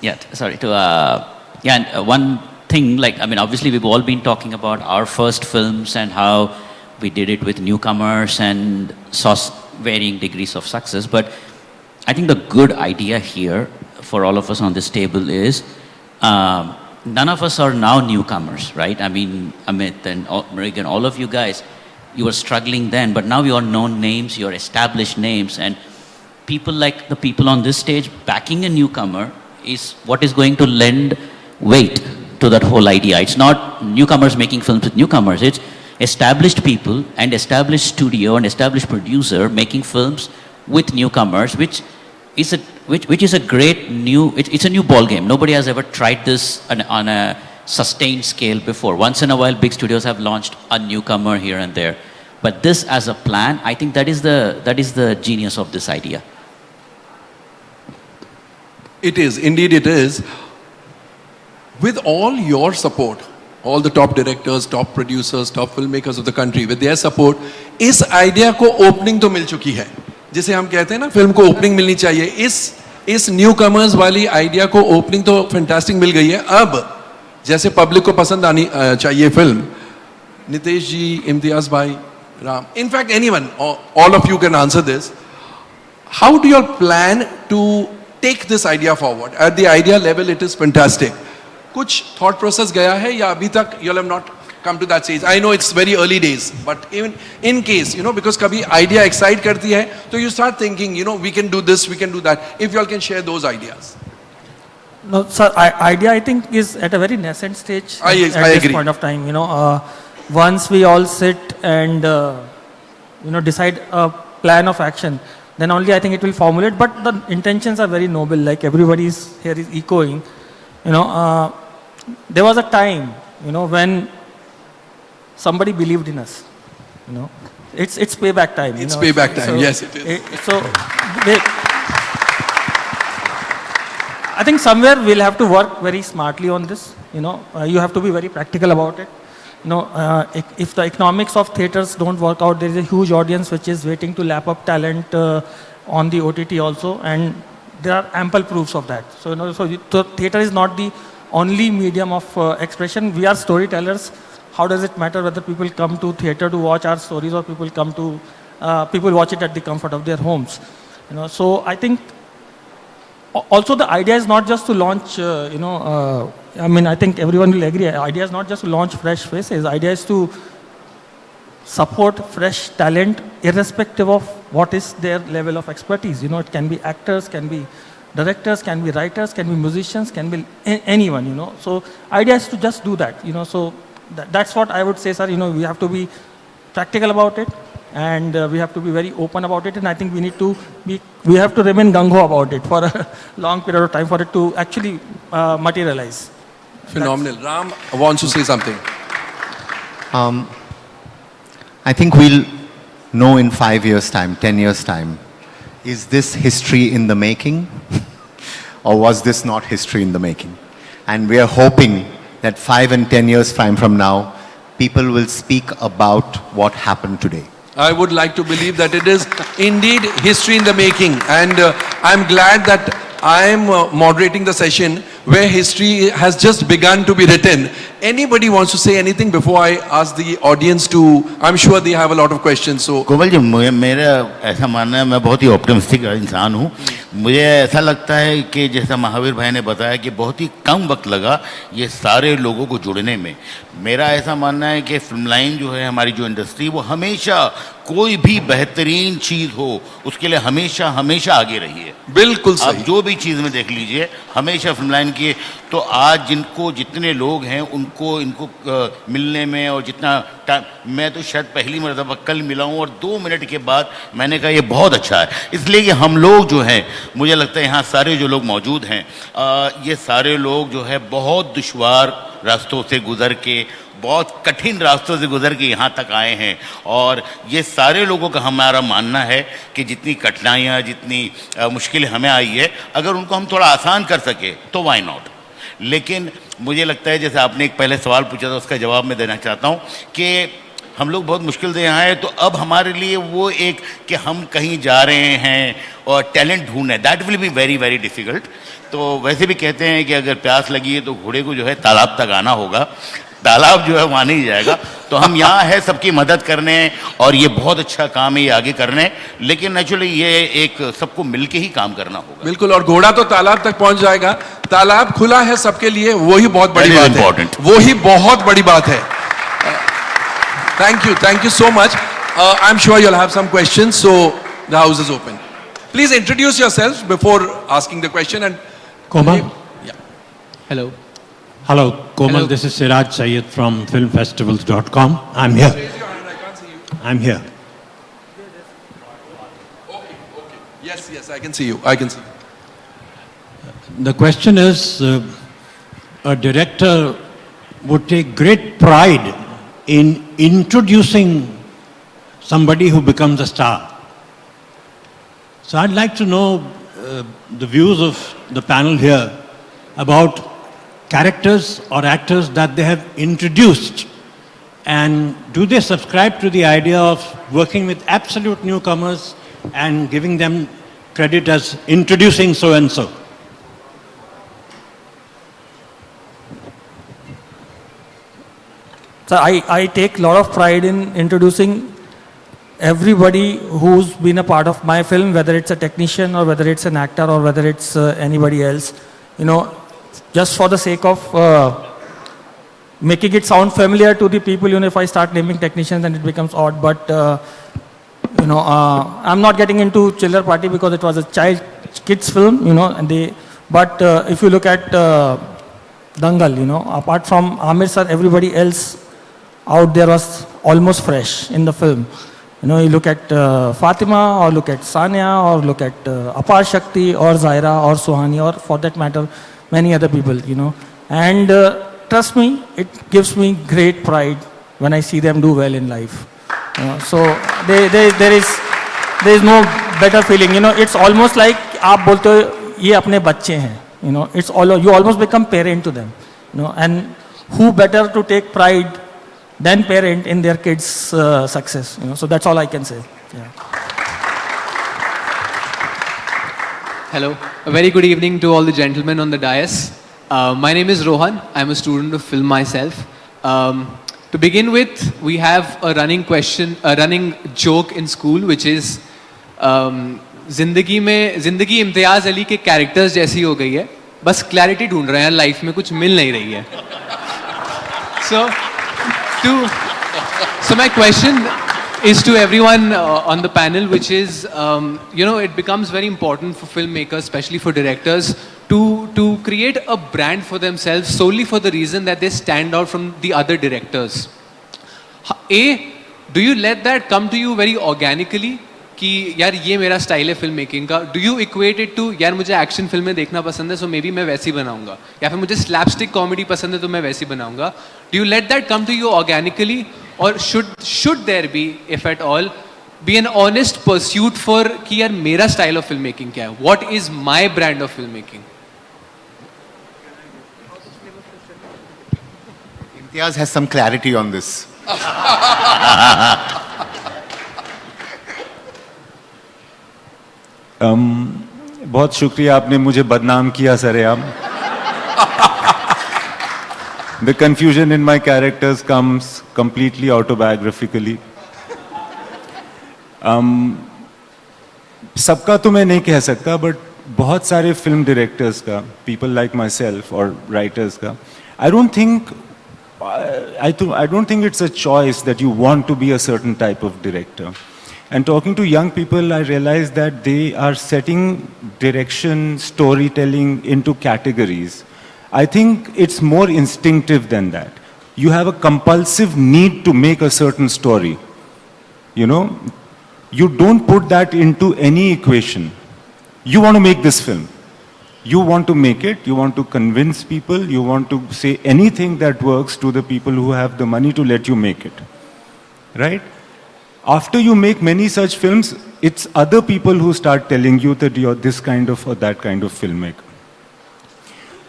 Yeah, sorry. One thing, obviously we've all been talking about our first films and how we did it with newcomers and saw varying degrees of success. But I think the good idea here for all of us on this table is, none of us are now newcomers, right? I mean, Amit and Mrighdeep, all of you guys, you were struggling then, but now you are known names, you are established names, and people like the people on this stage backing a newcomer is what is going to lend weight to that whole idea. It's not newcomers making films with newcomers, it's established people and established studio and established producer making films with newcomers, which is a great new, it's a new ball game. Nobody has ever tried this on a sustained scale before. Once in a while, big studios have launched a newcomer here and there. But this as a plan, I think that is the genius of this idea. It is, indeed it is. With all your support, all the top directors, top producers, top filmmakers of the country, with their support, इस idea को opening तो मिल चुकी है. जिसे हम कहते हैं ना, फिल्म को opening मिलनी चाहिए. इस newcomers वाली idea को opening तो fantastic मिल गई है. अब जैसे public को पसंद आनी चाहिए फिल्म, नितेश जी, इम्तियाज भाई, Ram, in fact anyone, all of you can answer this. How do you all plan to take this idea forward? At the idea level, it is fantastic. कुछ thought process गया है या अभी तक you all have not come to that stage? I know it's very early days, but even in case, you know, because कभी idea excite करती है, तो you start thinking, you know, we can do this, we can do that. If you all can share those ideas. No, sir, idea I think is at a very nascent stage I at this agree. point of time. You know, once we all sit and you know, decide a plan of action, then only I think it will formulate. But the intentions are very noble, like everybody here is echoing. You know, there was a time, you know, when somebody believed in us. You know, it's payback time. It's you know? payback time. Yes, it is. I think somewhere we'll have to work very smartly on this. You know, you have to be very practical about it. You know, if the economics of theaters don't work out, there is a huge audience which is waiting to lap up talent on the OTT also, and there are ample proofs of that. So, you know, so theater is not the only medium of expression. We are storytellers. How does it matter whether people come to theater to watch our stories or people come to people watch it at the comfort of their homes? You know, so I think also the idea is not just to launch. You know, I mean, I think everyone will agree. Idea is not just to launch fresh faces. Idea is to support fresh talent, irrespective of what is their level of expertise. You know, it can be actors, can be directors, can be writers, can be musicians, can be anyone. You know, so idea is to just do that. You know, so that's what I would say, sir. You know, we have to be practical about it, and we have to be very open about it. And I think we have to remain gung-ho about it for a long period of time for it to actually materialize. Phenomenal. Ram wants to say something. I think we'll know in 5 years' time, 10 years' time, is this history in the making or was this not history in the making? And we are hoping that 5 and 10 years from now, people will speak about what happened today. I would like to believe that it is indeed history in the making, and I'm glad that I am moderating the session where history has just begun to be written. Anybody wants to say anything before I ask the audience to? I'm sure they have a lot of questions. So, Komal ji, मेरा ऐसा मानना है, मैं बहुत ही optimistic इंसान हूँ. मुझे ऐसा लगता है कि जैसा महावीर भाई ने बताया कि बहुत ही कम वक्त लगा ये सारे लोगों को जुड़ने में. मेरा ऐसा मानना है कि फिल्म लाइन जो है, हमारी जो इंडस्ट्री, वो हमेशा कोई भी बेहतरीन चीज़ हो उसके लिए हमेशा हमेशा आगे रही है. बिल्कुल सही. आप जो भी चीज़ में देख लीजिए, हमेशा फिल्म लाइन की. तो आज जितने लोग हैं इनको मिलने में और जितना टाइम, मैं तो शायद पहली मरतबा कल मिला हूँ और 2 मिनट के बाद मैंने कहा ये बहुत अच्छा है. इसलिए कि हम लोग जो हैं, मुझे लगता है यहाँ सारे जो लोग मौजूद हैं, ये सारे लोग जो है बहुत दुश्वार रास्तों से गुजर के, बहुत कठिन रास्तों से गुजर के यहाँ तक आए हैं. और ये सारे लोगों का हमारा मानना है कि जितनी कठिनाइयाँ, जितनी मुश्किलें हमें आई है, अगर उनको हम थोड़ा आसान कर सके तो वाई नॉट. लेकिन मुझे लगता है, जैसे आपने एक पहले सवाल पूछा था, उसका जवाब मैं देना चाहता हूँ कि हम लोग बहुत मुश्किल से यहाँ आए, तो अब हमारे लिए वो एक कि हम कहीं जा रहे हैं और टैलेंट ढूंढना है, that will be very very difficult. तो वैसे भी कहते हैं कि अगर प्यास लगी है तो घोड़े को जो है तालाब तक आना होगा. तालाब जो है वहाँ नहीं जाएगा। तो हम यहाँ है सबकी मदद करने, और ये बहुत अच्छा काम है ये आगे करने, लेकिन नेचुरली ये एक सबको मिलके ही काम करना होगा। बिल्कुल, और घोड़ा तो तालाब तक पहुंच जाएगा, तालाब खुला है सबके लिए, वही बहुत बड़ी That is बात important. है, वही बहुत बड़ी बात है। Thank you so much. I'm sure you'll have some questions, so the house is open. Please introduce yourselves before asking the question. And Komal? Yeah. Hello. Hello, Komal. Hello. This is Siraj Syed from filmfestivals.com. I'm here. Raise your hand, I can't see you. I'm here. Okay. Yes, I can see you. I can see you. The question is, a director would take great pride in introducing somebody who becomes a star. So I'd like to know the views of the panel here about characters or actors that they have introduced, and do they subscribe to the idea of working with absolute newcomers and giving them credit as introducing so and so? So I take a lot of pride in introducing everybody who's been a part of my film, whether it's a technician or whether it's an actor or whether it's anybody else, you know, just for the sake of making it sound familiar to the people. You know, if I start naming technicians, then it becomes odd, but you know, I'm not getting into Chiller Party because it was a kids film, you know, but if you look at Dangal, you know, apart from Amir sir, everybody else out there was almost fresh in the film. You know, you look at Fatima, or look at Sania, or look at Apar Shakti, or Zaira, or Suhani, or for that matter, many other people, you know. And trust me, it gives me great pride when I see them do well in life. You know, so there is no better feeling. You know, it's almost like आप बोलते हो ये अपने बच्चे हैं. You know, it's all, you almost become parent to them. You know, and who better to take pride than parent in their kids' success. You know, so that's all I can say. Yeah. Hello. A very good evening to all the gentlemen on the dais. My name is Rohan. I'm a student of film myself. To begin with, we have a running joke in school, which is जिंदगी इम्तियाज अली के characters जैसी हो गई है, बस clarity ढूंढ रहे हैं, लाइफ में कुछ मिल नहीं रही है. So my question is to everyone on the panel, which is, you know, it becomes very important for filmmakers, especially for directors, to create a brand for themselves solely for the reason that they stand out from the other directors. Do you let that come to you very organically? कि यार ये मेरा style है film making का. Do you equate it to यार मुझे action फिल्में देखना पसंद है, सो मे बी मैं वैसी बनाऊंगा, या फिर मुझे स्लैपस्टिक कॉमेडी पसंद है तो मैं वैसी बनाऊंगा. Do you let that come to you organically, और should there be, if at all, be an honest pursuit for कि यार मेरा स्टाइल ऑफ फिल्म मेकिंग क्या है, what is my brand of film making? Imtiaz has some clarity on this. बहुत शुक्रिया, आपने मुझे बदनाम किया सरेआम. The confusion in my characters comes completely autobiographically. सबका तो मैं नहीं कह सकता, बट बहुत सारे फिल्म डायरेक्टर्स का, people like myself or writers का, I don't think it's a choice that you want to be a certain type of director. And talking to young people, I realize that they are setting direction, storytelling into categories. I think it's more instinctive than that. You have a compulsive need to make a certain story. You know, you don't put that into any equation. You want to make this film. You want to make it, you want to convince people, you want to say anything that works to the people who have the money to let you make it. Right? After you make many such films, it's other people who start telling you that you're this kind of or that kind of filmmaker.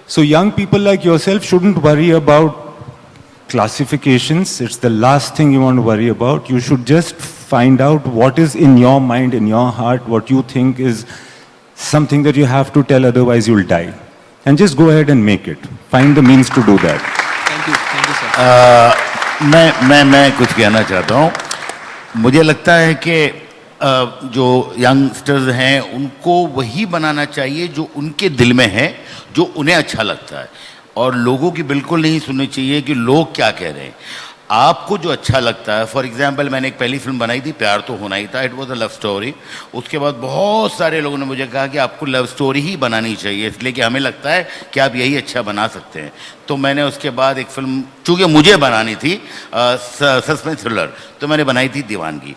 So young people like yourself shouldn't worry about classifications. It's the last thing you want to worry about. You should just find out what is in your mind, in your heart, what you think is something that you have to tell, otherwise you'll die. And just go ahead and make it. Find the means to do that. Thank Thank you, sir. मैं कुछ कहना चाहता हूँ. मुझे लगता है कि जो यंगस्टर्स हैं उनको वही बनाना चाहिए जो उनके दिल में है, जो उन्हें अच्छा लगता है, और लोगों की बिल्कुल नहीं सुननी चाहिए कि लोग क्या कह रहे हैं. आपको जो अच्छा लगता है. फॉर एग्जाम्पल, मैंने एक पहली फिल्म बनाई थी, प्यार तो होना ही था. It was a love story. उसके बाद बहुत सारे लोगों ने मुझे कहा कि आपको लव स्टोरी ही बनानी चाहिए, इसलिए कि हमें लगता है कि आप यही अच्छा बना सकते हैं. तो मैंने उसके बाद एक फिल्म, चूँकि मुझे बनानी थी सस्पेंस थ्रिलर, तो मैंने बनाई थी दीवानगी.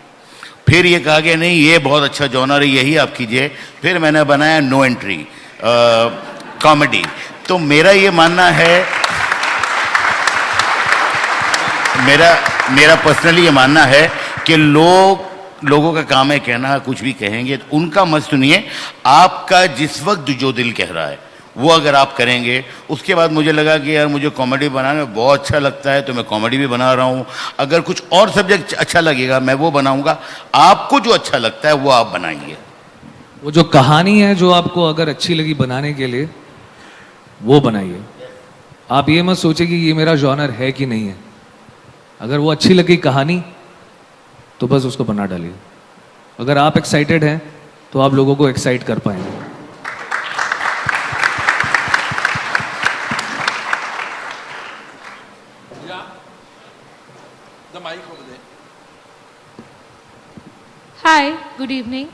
फिर ये कहा कि नहीं, ये बहुत अच्छा जॉनर है, यही आप कीजिए. फिर मैंने बनाया नो एंट्री कॉमेडी. तो मेरा ये मानना है, मेरा पर्सनली ये मानना है कि लोगों का काम है कहना, कुछ भी कहेंगे तो उनका मत सुनिए. आपका जिस वक्त जो दिल कह रहा है वो अगर आप करेंगे. उसके बाद मुझे लगा कि यार मुझे कॉमेडी बनाने में बहुत अच्छा लगता है, तो मैं कॉमेडी भी बना रहा हूँ. अगर कुछ और सब्जेक्ट अच्छा लगेगा मैं वो बनाऊंगा. आपको जो अच्छा लगता है वो आप बनाइए. वो जो कहानी है जो आपको अगर अच्छी लगी बनाने के लिए, वो बनाइए. आप ये मत सोचिए कि ये मेरा जॉनर है कि नहीं है. अगर वो अच्छी लगी कहानी तो बस उसको बना डालिए. अगर आप एक्साइटेड हैं तो आप लोगों को एक्साइट कर पाएंगे. Hi, good evening.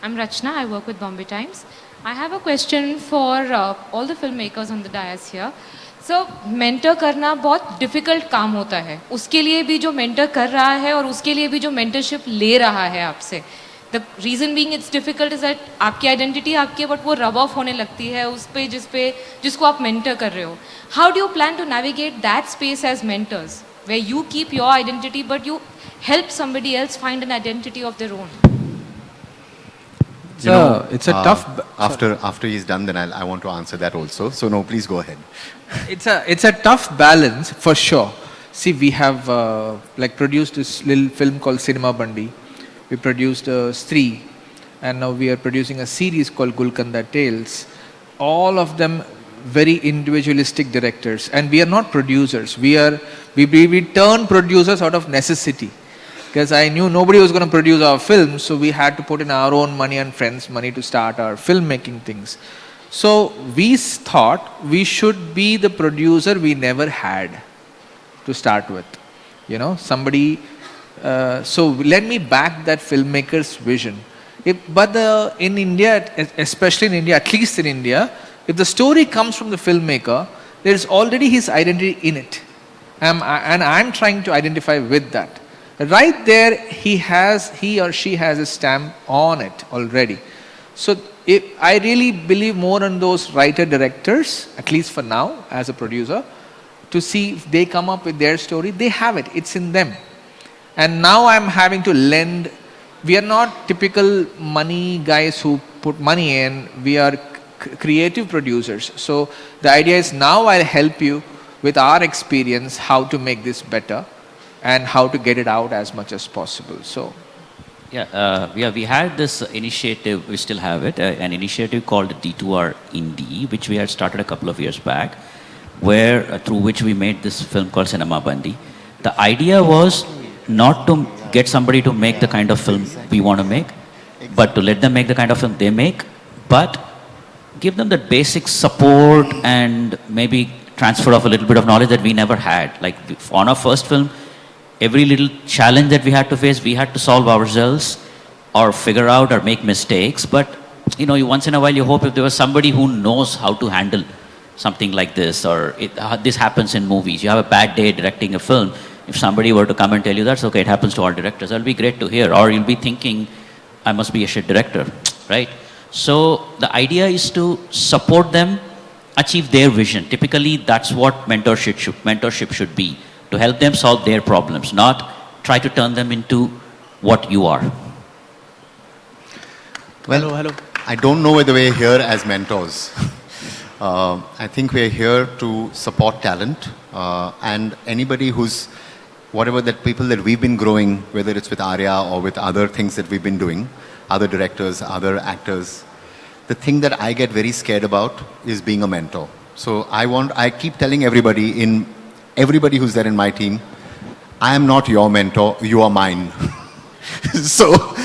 I'm Rachna. I work with Bombay Times. I have a question for all the filmmakers on the dais here. So, mentor करना बहुत difficult काम होता है. उसके लिए भी जो mentor कर रहा है और उसके लिए भी जो mentorship ले रहा है आपसे. The reason being it's difficult is that आपकी identity आपकी है, but वो rub off होने लगती है उस पे जिसको आप mentor कर रहे हो. How do you plan to navigate that space as mentors, where you keep your identity but you help somebody else find an identity of their own? It's a tough. After he's done, then I want to answer that also. So no, please go ahead. It's a tough balance for sure. See, we have like produced this little film called Cinema Bandi. We produced Stree, and now we are producing a series called Gulkanda Tales. All of them very individualistic directors, and we are not producers. We turn producers out of necessity. Because I knew nobody was going to produce our film, so we had to put in our own money and friends' money to start our filmmaking things. So we thought we should be the producer we never had to start with. You know, somebody. So let me back that filmmaker's vision. In India, especially in India, at least in India, if the story comes from the filmmaker, there is already his identity in it, and I'm trying to identify with that. Right there, he or she has a stamp on it already. So I really believe more on those writer-directors, at least for now, as a producer, to see if they come up with their story. They have it. It's in them. And now I'm having to lend. We are not typical money guys who put money in. We are creative producers. So the idea is now I'll help you with our experience how to make this better and how to get it out as much as possible. So, we had this initiative, we still have it, an initiative called D2R Indie, which we had started a couple of years back, where through which we made this film called Cinema Bandi. The idea was not to get somebody to make the kind of film we want to make, but to let them make the kind of film they make, but give them the basic support and maybe transfer of a little bit of knowledge that we never had. Like on our first film, every little challenge that we had to face, we had to solve ourselves or figure out or make mistakes. But, you know, once in a while you hope if there was somebody who knows how to handle something like this, or this happens in movies. You have a bad day directing a film. If somebody were to come and tell you that's okay, it happens to all directors, that'll be great to hear. Or you'll be thinking, I must be a shit director, right? So the idea is to support them achieve their vision. Typically, that's what mentorship should be. To help them solve their problems, not try to turn them into what you are. Well, hello. I don't know whether we're here as mentors. I think we're here to support talent and anybody who's, whatever that people that we've been growing, whether it's with Arya or with other things that we've been doing, other directors, other actors, the thing that I get very scared about is being a mentor. So I keep telling everybody in everybody who's there in my team, I am not your mentor, you are mine. So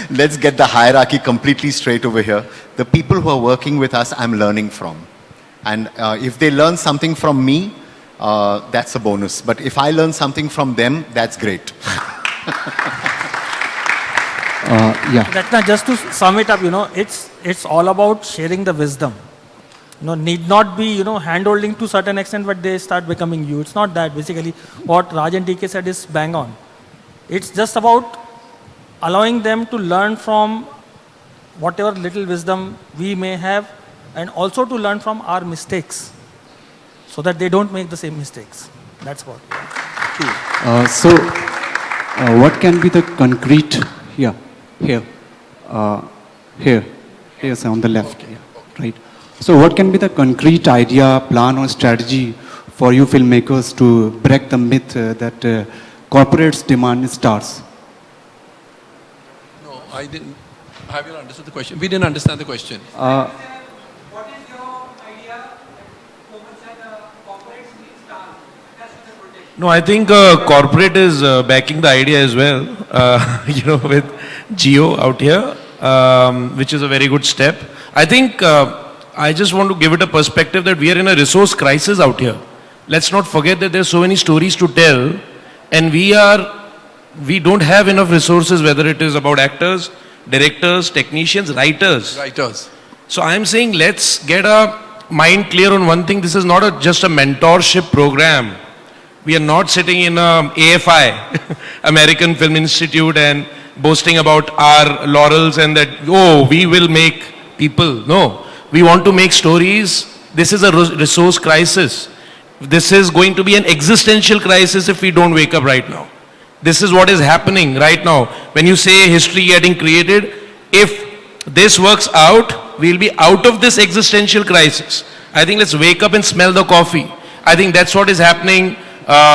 let's get the hierarchy completely straight over here. The people who are working with us, I'm learning from. And if they learn something from me, that's a bonus. But if I learn something from them, that's great. Ratna, just to sum it up, it's all about sharing the wisdom. Need not be, hand-holding to a certain extent, but they start becoming you. It's not that. Basically, what Raj and TK said is bang on. It's just about allowing them to learn from whatever little wisdom we may have, and also to learn from our mistakes, so that they don't make the same mistakes. That's what. What can be the concrete, here, sir, on the left, right? So what can be the concrete idea, plan or strategy for you filmmakers to break the myth that corporates demand stars? No, I didn't. Have you understood the question? We didn't understand the question. No, I think corporate is backing the idea as well, with Geo out here, which is a very good step. I think I just want to give it a perspective that we are in a resource crisis out here. Let's not forget that there's so many stories to tell, and we don't have enough resources, whether it is about actors, directors, technicians, writers. So I'm saying let's get our mind clear on one thing. This is not just a mentorship program. We are not sitting in a AFI, American Film Institute, and boasting about our laurels and that, we will make people. No, we want to make stories. This is a resource crisis. This is going to be an existential crisis if we don't wake up right now. This is what is happening right now. When you say history getting created, if this works out, we'll be out of this existential crisis. I think let's wake up and smell the coffee. I think that's what is happening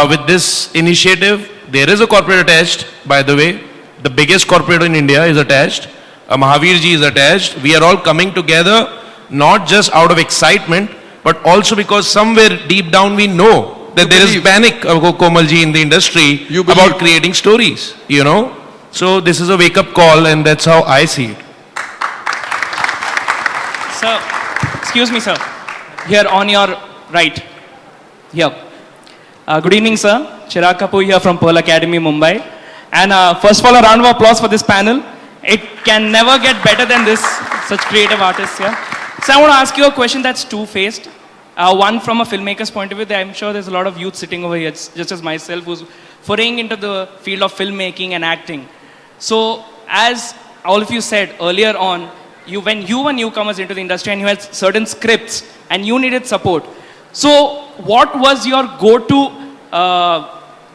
with this initiative. There is a corporate attached, by the way. The biggest corporate in India is attached. Mahavir ji is attached. We are all coming together, not just out of excitement, but also because somewhere deep down we know that there is panic, Komalji, in the industry about creating stories, So this is a wake-up call, and that's how I see it. Sir, excuse me, sir. Here on your right. Here. Good evening, sir. Chirag Kapoor here from Pearl Academy, Mumbai. And first of all, a round of applause for this panel. It can never get better than this, such creative artists here. So I want to ask you a question that's two-faced. One from a filmmaker's point of view. I'm sure there's a lot of youth sitting over here, just as myself, who's foraying into the field of filmmaking and acting. So as all of you said earlier on, when you were newcomers into the industry and you had certain scripts and you needed support. So what was your go-to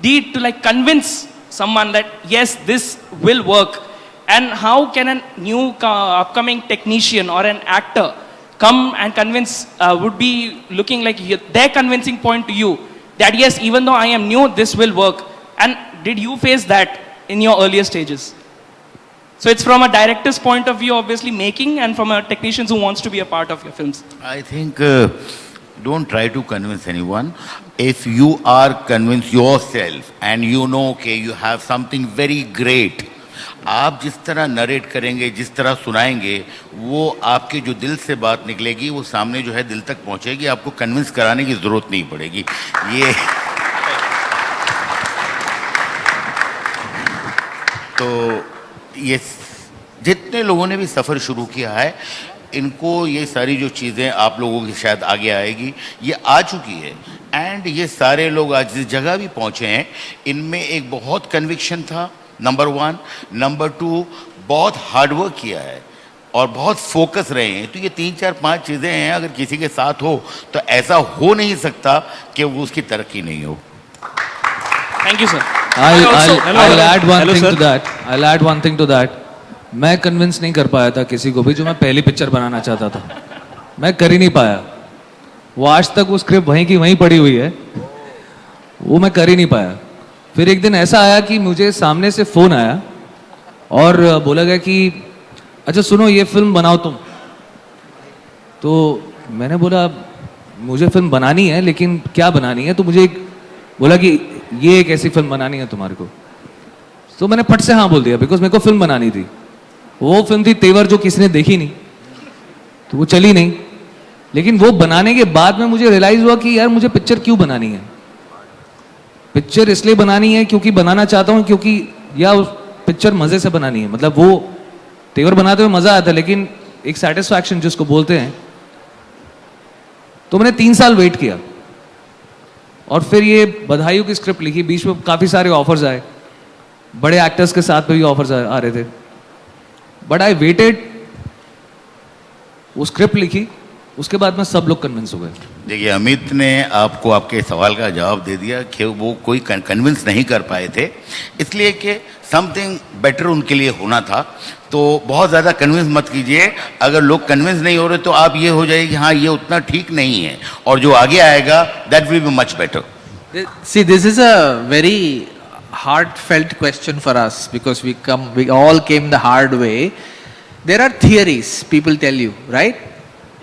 deed to convince someone that yes, this will work? And how can a new upcoming technician or an actor come and convince, would be looking like their convincing point to you that yes, even though I am new, this will work? And did you face that in your earlier stages? So it's from a director's point of view, obviously making, and from a technician who wants to be a part of your films. I think don't try to convince anyone. If you are convinced yourself and you know you have something very great, आप जिस तरह narrate करेंगे, जिस तरह सुनाएंगे, वो आपके जो दिल से बात निकलेगी, वो सामने जो है दिल तक पहुंचेगी. आपको कन्विंस कराने की जरूरत नहीं पड़ेगी. तो ये जितने लोगों ने भी सफ़र शुरू किया है, इनको ये सारी जो चीज़ें आप लोगों की शायद आगे आएगी, ये आ चुकी है. एंड ये सारे लोग आज जिस जगह भी पहुँचे हैं, इनमें एक बहुत कन्विक्शन था, नंबर 1. नंबर 2, बहुत हार्डवर्क किया है और बहुत फोकस रहे हैं. तो ये 3, 4, 5 चीज़ें हैं. अगर किसी के साथ हो तो ऐसा हो नहीं सकता कि वो उसकी तरक्की नहीं हो. Thank you, sir. I'll add one thing to that. मैं कन्विंस नहीं कर पाया था किसी को भी जो मैं पहली पिक्चर बनाना चाहता था. मैं कर ही नहीं पाया. वो आज तक वो स्क्रिप्ट वहीं की वहीं पड़ी हुई है. वो मैं कर ही नहीं पाया. फिर एक दिन ऐसा आया कि मुझे सामने से फोन आया और बोला गया कि अच्छा सुनो, ये फिल्म बनाओ तुम. तो मैंने बोला मुझे फिल्म बनानी है, लेकिन क्या बनानी है? तो मुझे एक बोला कि ये एक ऐसी फिल्म बनानी है तुम्हारे को, तो मैंने फट से हाँ बोल दिया, बिकॉज मेरे को फिल्म बनानी थी। वो फिल्म थी तेवर, जो किसी ने देखी नहीं, तो वो चली नहीं। लेकिन वो बनाने के बाद में मुझे रियलाइज हुआ कि यार मुझे पिक्चर क्यों बनानी है। पिक्चर इसलिए बनानी है क्योंकि बनाना चाहता हूँ, क्योंकि या उस पिक्चर मजे से बनानी है। मतलब वो तेवर बनाते हुए मजा आता है, लेकिन एक सेटिस्फैक्शन जिसको बोलते हैं। तो मैंने 3 साल वेट किया और फिर ये बधाइयों की स्क्रिप्ट लिखी। बीच में काफी सारे ऑफर्स आए, बड़े एक्टर्स के साथ भी ऑफर्स आ रहे थे, बट आई वेटेड। वो स्क्रिप्ट लिखी, उसके बाद में सब लोग कन्विंस हो गए। देखिए, अमित ने आपको आपके सवाल का जवाब दे दिया कि वो कोई कन्विंस नहीं कर पाए थे, इसलिए कि समथिंग बेटर उनके लिए होना था। तो बहुत ज़्यादा कन्विंस मत कीजिए। अगर लोग कन्विंस नहीं हो रहे तो आप ये हो जाए कि हाँ ये उतना ठीक नहीं है, और जो आगे आएगा that will be much better. See, this is a very heartfelt question for us because we all came the hard way. There are theories people tell you, right?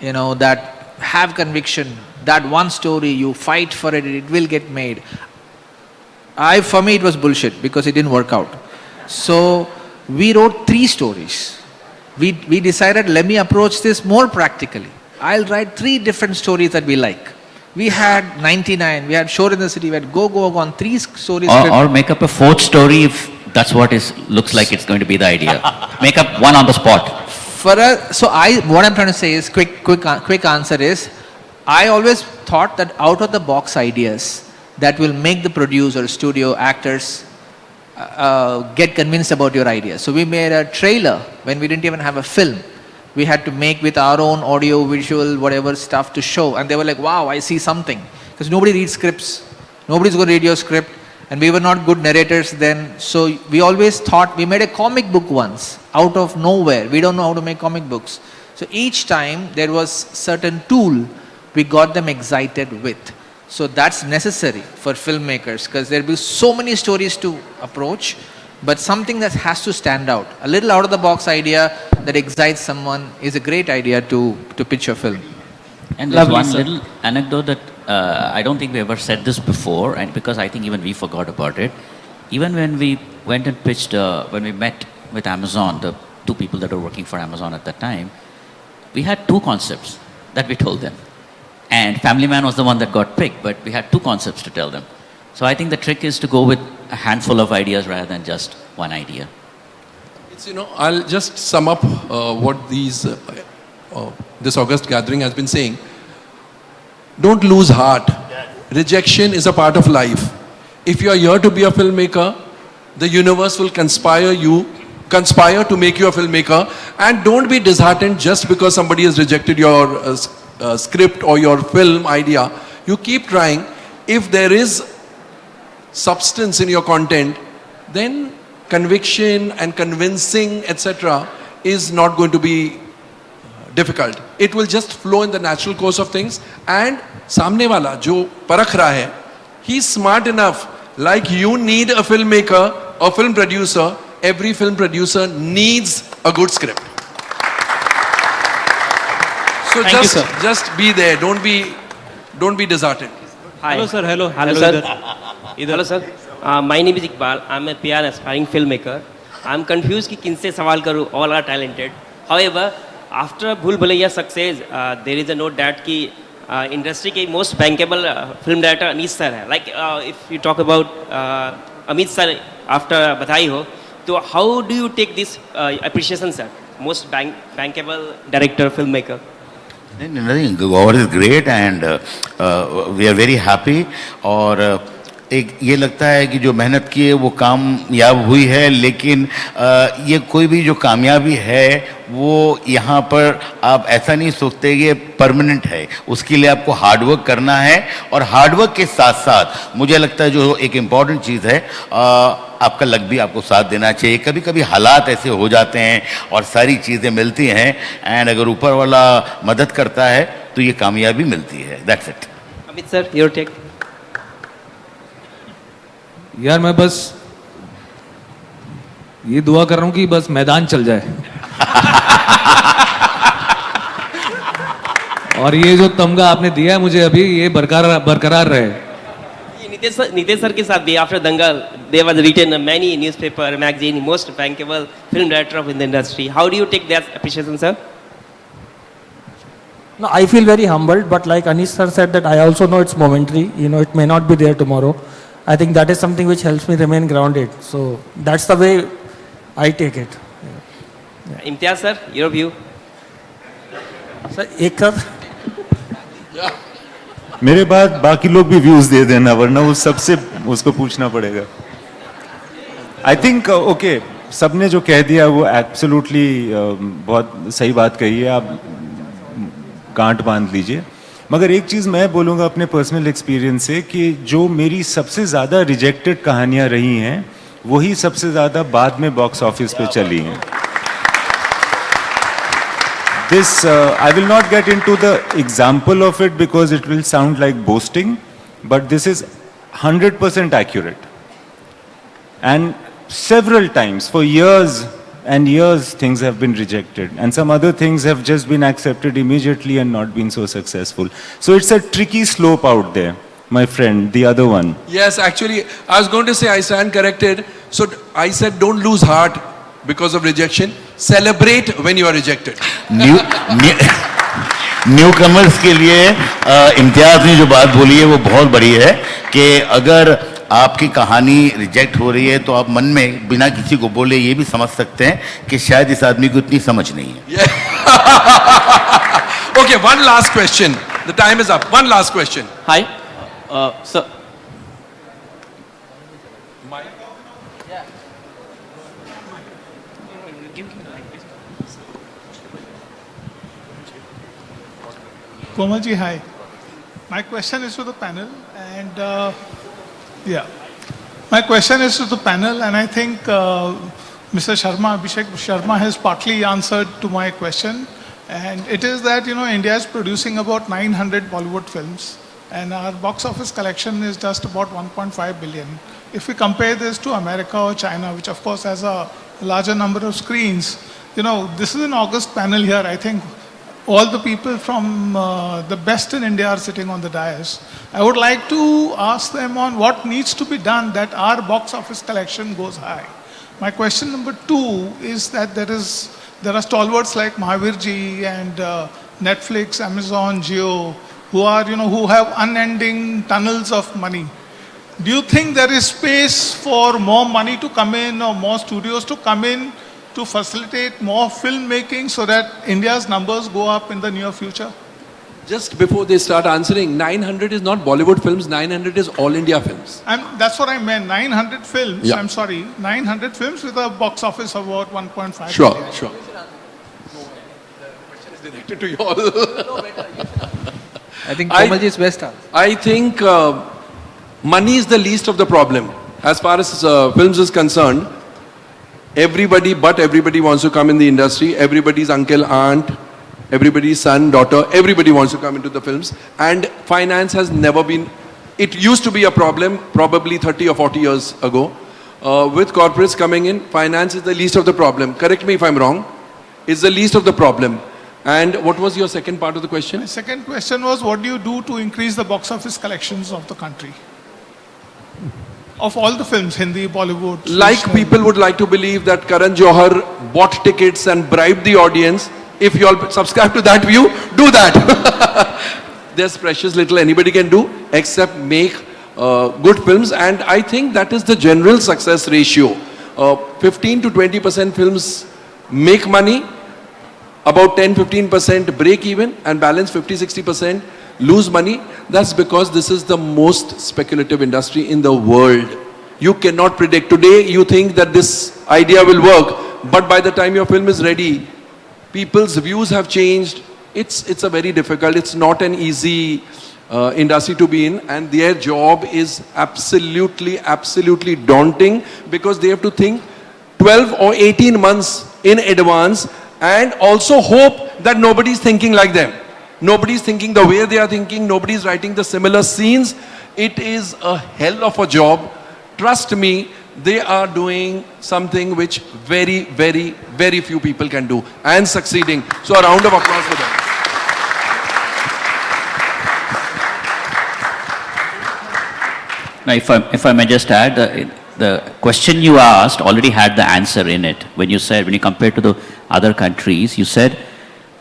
You know, that have conviction, that one story, you fight for it, it will get made. For me, it was bullshit because it didn't work out. So, we wrote 3 stories. We decided, let me approach this more practically. I'll write 3 different stories that we like. We had 99, we had Shore in the City, we had Go on 3 stories. Or make up a 4th story if that's what looks like it's going to be the idea. Make up one on the spot. What I'm trying to say is, quick answer is, I always thought that out of the box ideas that will make the producer, studio, actors get convinced about your idea. So we made a trailer when we didn't even have a film. We had to make with our own audio, visual, whatever stuff to show. And they were like, wow, I see something. Because nobody reads scripts. Nobody's going to read your script. And we were not good narrators then. So we always thought, we made a comic book once, out of nowhere. We don't know how to make comic books. So each time there was certain tool we got them excited with. So that's necessary for filmmakers because there will be so many stories to approach, but something that has to stand out. A little out of the box idea that excites someone is a great idea to pitch a film. And there's one little anecdote that I don't think we ever said this before, and because I think even we forgot about it. Even when we went and pitched, when we met with Amazon, the 2 people that were working for Amazon at that time, we had 2 concepts that we told them. And Family Man was the one that got picked, but we had 2 concepts to tell them. So I think the trick is to go with a handful of ideas rather than just one idea. It's, I'll just sum up what this August gathering has been saying. Don't lose heart. Rejection is a part of life. If you are here to be a filmmaker, the universe will conspire to make you a filmmaker. And don't be disheartened just because somebody has rejected your script or your film idea. You keep trying. If there is substance in your content, then conviction and convincing, etc., is not going to be difficult. It will just flow in the natural course of things. And सामने वाला जो परख रहा है, he's smart enough. Like you need a filmmaker, a film producer. Every film producer needs a good script. So just be there. Don't be disheartened. Hi. Hello sir. Hello. Hello sir. Hello sir. My name is Iqbal. I'm a PR aspiring filmmaker. I'm confused कि किनसे सवाल करूँ. All are talented. However, after Bhul Bhulaiya success, there is a note that कि industry के most bankable film director Amit sir है. Like if you talk about Amit sir after बधाई हो, तो how do you take this appreciation sir? Most bankable director filmmaker. Nothing. Gowar is great and we are very happy. और एक ये लगता है कि जो मेहनत की है वो कामयाब हुई है, लेकिन ये कोई भी जो कामयाबी है वो यहाँ पर आप ऐसा नहीं सोचते कि परमानेंट है. उसके लिए आपको हार्डवर्क करना है, और हार्डवर्क के साथ साथ मुझे लगता है जो एक इम्पॉर्टेंट चीज़ है, आपका लक भी आपको साथ देना चाहिए. कभी कभी हालात ऐसे हो जाते हैं और सारी चीज़ें मिलती हैं, एंड अगर ऊपर वाला मदद करता है तो ये कामयाबी मिलती है. That's it. Amit sir, your take. यार मैं बस ये दुआ कर रहा हूं कि बस मैदान चल जाए और ये जो तमगा आपने दिया है मुझे अभी, ये बरकरार रहे. Nitesh sir ke saath bhi after Dangal, there was written many newspaper, magazine, most bankable film director of in the industry. How do you take that appreciation, sir? No, I feel very humbled, but like Anish sir said that I also know it's momentary. You know, it may not be there tomorrow. I think that is something which helps me remain grounded. So that's the way I take it. Imtiaz sir, your view? Sir, एक sir. मेरे बाद बाकी लोग भी views दे देना, वरना वो सबसे उसको पूछना पड़ेगा. आई थिंक ओके, सबने जो कह दिया वो एब्सोल्युटली बहुत सही बात कही है. आप गांठ बांध लीजिए. मगर एक चीज मैं बोलूंगा अपने पर्सनल एक्सपीरियंस से कि जो मेरी सबसे ज्यादा रिजेक्टेड कहानियां रही हैं वही सबसे ज्यादा बाद में बॉक्स ऑफिस पे चली हैं. This, I will not get into the example of it because it will sound like boasting, but this is 100% accurate. And several times, for years and years, things have been rejected. And some other things have just been accepted immediately and not been so successful. So it's a tricky slope out there, my friend, the other one. Yes, actually, I was going to say I stand corrected. So I said don't lose heart because of rejection. Celebrate when you are rejected. New commerce के लिए इम्तियाज ने जो बात बोली है वो बहुत बड़ी है कि अगर आपकी कहानी रिजेक्ट हो रही है तो आप मन में बिना किसी को बोले ये भी समझ सकते हैं कि शायद इस आदमी को इतनी समझ नहीं है. Okay, one last question. The time is up. One last question. Hi, sir. Komal ji, hi. My question is to the panel, and my question is to the panel, and I think Mr. Sharma, Abhishek Sharma, has partly answered to my question, and it is that India is producing about 900 Bollywood films, and our box office collection is just about 1.5 billion. If we compare this to America or China, which of course has a larger number of screens, this is an August panel here. I think all the people from the best in India are sitting on the dais. I would like to ask them on what needs to be done that our box office collection goes high. My question number 2 is that there are stalwarts like Mahavirji and Netflix, Amazon, Jio, who have unending tunnels of money. Do you think there is space for more money to come in or more studios to come in to facilitate more filmmaking so that India's numbers go up in the near future? Just before they start answering, 900 is not Bollywood films, 900 is all India films. That's what I meant, 900 films, Yeah. I'm sorry, 900 films with a box office of about 1.5 Sure, billion. sure. Directed to you all. I think Komalji is best answer. I think money is the least of the problem. As far as films is concerned, everybody wants to come in the industry. Everybody's uncle, aunt, everybody's son, daughter, everybody wants to come into the films. And finance has never been, it used to be a problem probably 30 or 40 years ago. With corporates coming in, finance is the least of the problem. Correct me if I'm wrong. It's the least of the problem. And what was your second part of the question? My second question was, what do you do to increase the box office collections of the country? Of all the films, Hindi, Bollywood. Like people would like to believe that Karan Johar bought tickets and bribed the audience. If you all subscribe to that view, do that. There's precious little anybody can do except make good films, and I think that is the general success ratio. 15 to 20% films make money, about 10-15% break even, and balance 50-60% lose money. That's because this is the most speculative industry in the world. You cannot predict. Today you think that this idea will work, but by the time your film is ready, people's views have changed. It's a very difficult, it's not an easy industry to be in, and their job is absolutely daunting because they have to think 12 or 18 months in advance and also hope that nobody's thinking like them. Nobody's thinking the way they are thinking, nobody's writing the similar scenes. It is a hell of a job. Trust me, they are doing something which very few people can do and succeeding. So a round of applause for them. Now, if I may just add, the question you asked already had the answer in it. When you compare to the other countries, you said,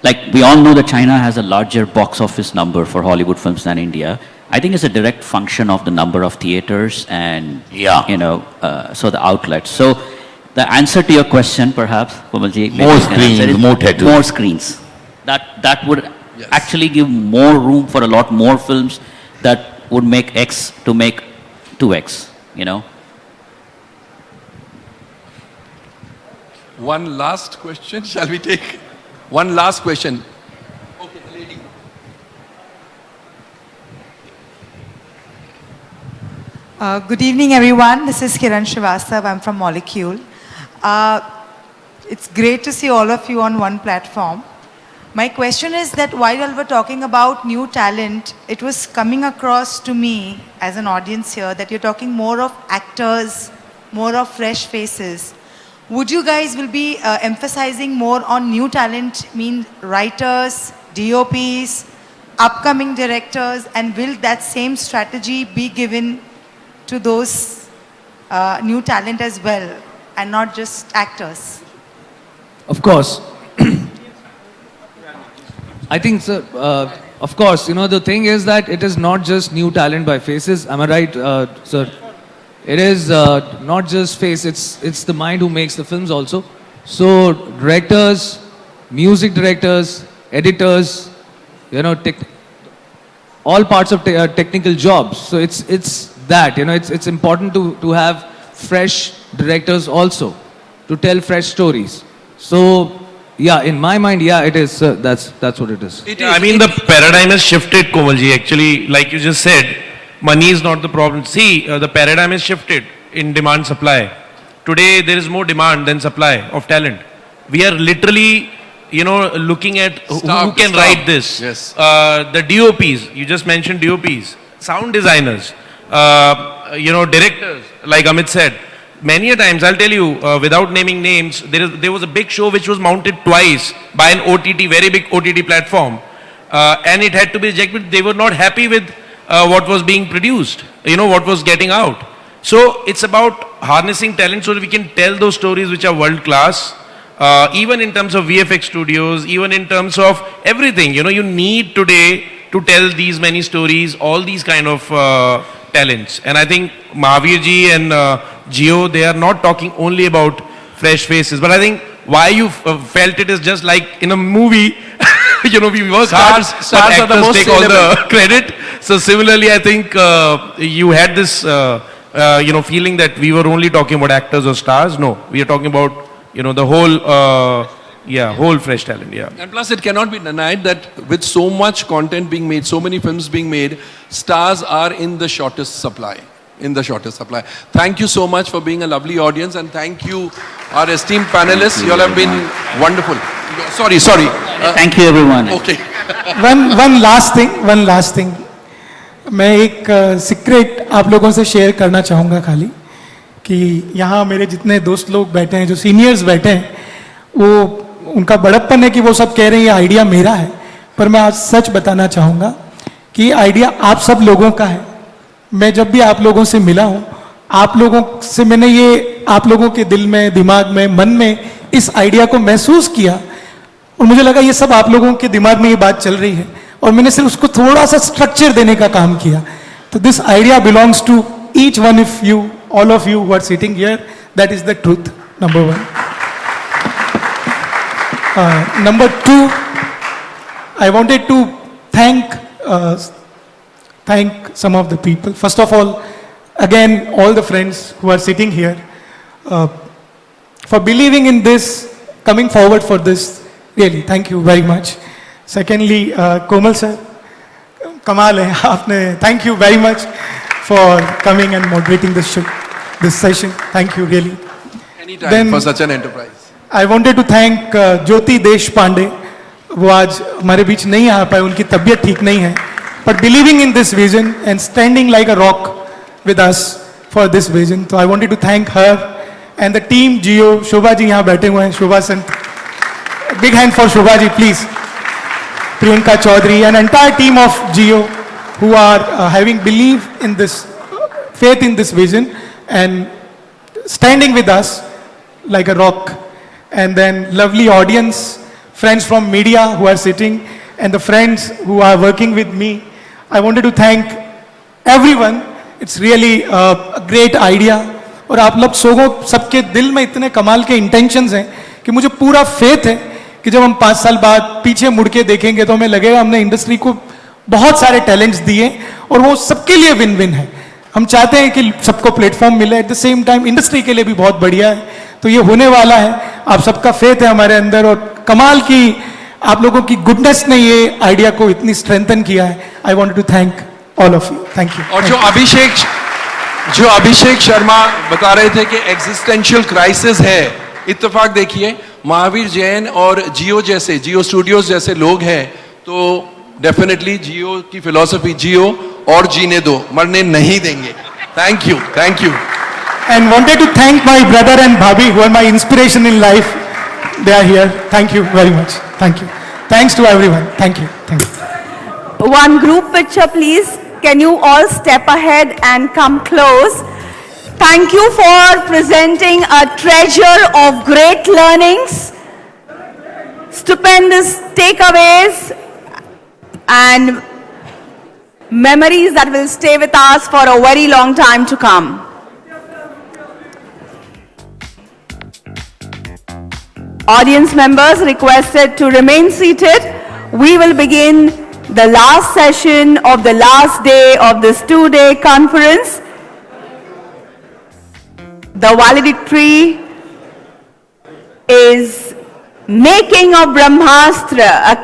like, we all know that China has a larger box office number for Hollywood films than India. I think it's a direct function of the number of theaters and, so the outlets. So the answer to your question, perhaps, Komalji, more screens, more theaters. More screens. That would actually give more room for a lot more films that would make X to make 2X, One last question, shall we take? One last question. Okay, the lady. Good evening, everyone. This is Kiran Srivastav. I'm from Molecule. It's great to see all of you on one platform. My question is that while we're talking about new talent, it was coming across to me as an audience here that you're talking more of actors, more of fresh faces. Would you guys will be emphasizing more on new talent, mean writers, DOPs, upcoming directors, and will that same strategy be given to those new talent as well, and not just actors? Of course. I think, sir, of course, the thing is that it is not just new talent by faces. Am I right, sir? It is not just face, it's the mind who makes the films also. So directors, music directors, editors, all parts of technical jobs. So it's that, it's important to have fresh directors also, to tell fresh stories. So yeah, in my mind, yeah, it is. That's what it is. I mean, the paradigm has shifted, Komalji. Actually, like you just said, money is not the problem. See, the paradigm has shifted in demand supply. Today, there is more demand than supply of talent. We are literally, looking at who can write this. Yes. The DOPs, you just mentioned DOPs, sound designers, directors, like Amit said. Many a times, I'll tell you, without naming names, there was a big show which was mounted twice by an OTT, very big OTT platform, and it had to be rejected. They were not happy with what was being produced, what was getting out. So it's about harnessing talent so that we can tell those stories which are world class, even in terms of VFX studios, even in terms of everything. You need today to tell these many stories, all these kind of talents. And I think Mahavirji and Gio, they are not talking only about fresh faces, but I think why you felt it is just like in a movie, we work hard, but actors take all the credit. So similarly, I think you had this, feeling that we were only talking about actors or stars. No, we are talking about, the whole, whole fresh talent, yeah. And plus, it cannot be denied that with so much content being made, so many films being made, stars are in the shortest supply. Thank you so much for being a lovely audience, and thank you, our esteemed panelists. You all have been wonderful. Sorry. Thank you, everyone. Okay. one last thing. मैं एक secret आप लोगों से share करना चाहूँगा खाली कि यहाँ मेरे जितने दोस्त लोग बैठे हैं, जो सीनियर्स बैठे हैं, वो उनका बड़प्पन है कि वो सब कह रहे हैं ये आइडिया मेरा है, पर मैं आज सच बताना चाहूँगा कि ये आइडिया आप सब लोगों का है. मैं जब भी आप लोगों से मिला हूँ, आप लोगों से मैंने ये आप लोगों के दिल में, दिमाग में, मन में इस आइडिया को महसूस किया और मुझे लगा ये सब आप लोगों के दिमाग में ये बात चल रही है और मैंने सिर्फ उसको थोड़ा सा स्ट्रक्चर देने का काम किया. तो this idea belongs to each one of you, all of you who are sitting here. That is the truth, number one. Number two, I wanted to thank some of the people. First of all, again, all the friends who are sitting here for believing in this, coming forward for this. Really, thank you very much. Secondly, Komal sir, Kamal hai aapne. Thank you very much for coming and moderating this session. Thank you, really. Anytime for such an enterprise. I wanted to thank Jyoti Deshpande. वो आज हमारे बीच नहीं आ पाए, उनकी तबीयत ठीक नहीं है. But believing in this vision and standing like a rock with us for this vision. So I wanted to thank her and the team, Gio, Shobha ji यहाँ बैठे हुए हैं, Shobha Sant. Big hand for Shobha ji, please. Priyanka Chaudhary and entire team of Gio who are having belief in this faith in this vision and standing with us like a rock. And then lovely audience, friends from media who are sitting, and the friends who are working with me. I wanted to thank everyone. It's really a great idea. और आप लोग सबके दिल में इतने कमाल के intentions हैं कि मुझे पूरा फेथ है कि जब हम 5 साल बाद पीछे मुड़ के देखेंगे तो हमें लगेगा हमने इंडस्ट्री को बहुत सारे टैलेंट्स दिए और वो सबके लिए विन विन है. हम चाहते हैं कि सबको प्लेटफॉर्म मिले, at the same time industry के लिए भी बहुत बढ़िया है. तो ये होने वाला है. आप सबका फेथ है हमारे अंदर और कमाल की आप लोगों की गुडनेस ने ये आइडिया को इतनी स्ट्रेंथन किया है. I wanted to thank all of you. Thank you. और जो अभिषेक शर्मा बता रहे थे कि एग्जिस्टेंशियल क्राइसिस है, इत्तेफाक देखिए महावीर जैन और जियो स्टूडियोज जैसे लोग हैं तो डेफिनेटली जियो की फिलॉसफी जियो और जीने दो, मरने नहीं देंगे. Thank you. And wanted to thank my brother and Bhabhi who are my inspiration in life. They are here. Thank you very much. Thank you. Thanks to everyone. Thank you. One group picture, please. Can you all step ahead and come close? Thank you for presenting a treasure of great learnings, stupendous takeaways, and memories that will stay with us for a very long time to come. Audience members requested to remain seated. We will begin the last session of the last day of this 2-day conference. The valedictory is Making of Brahmastra, a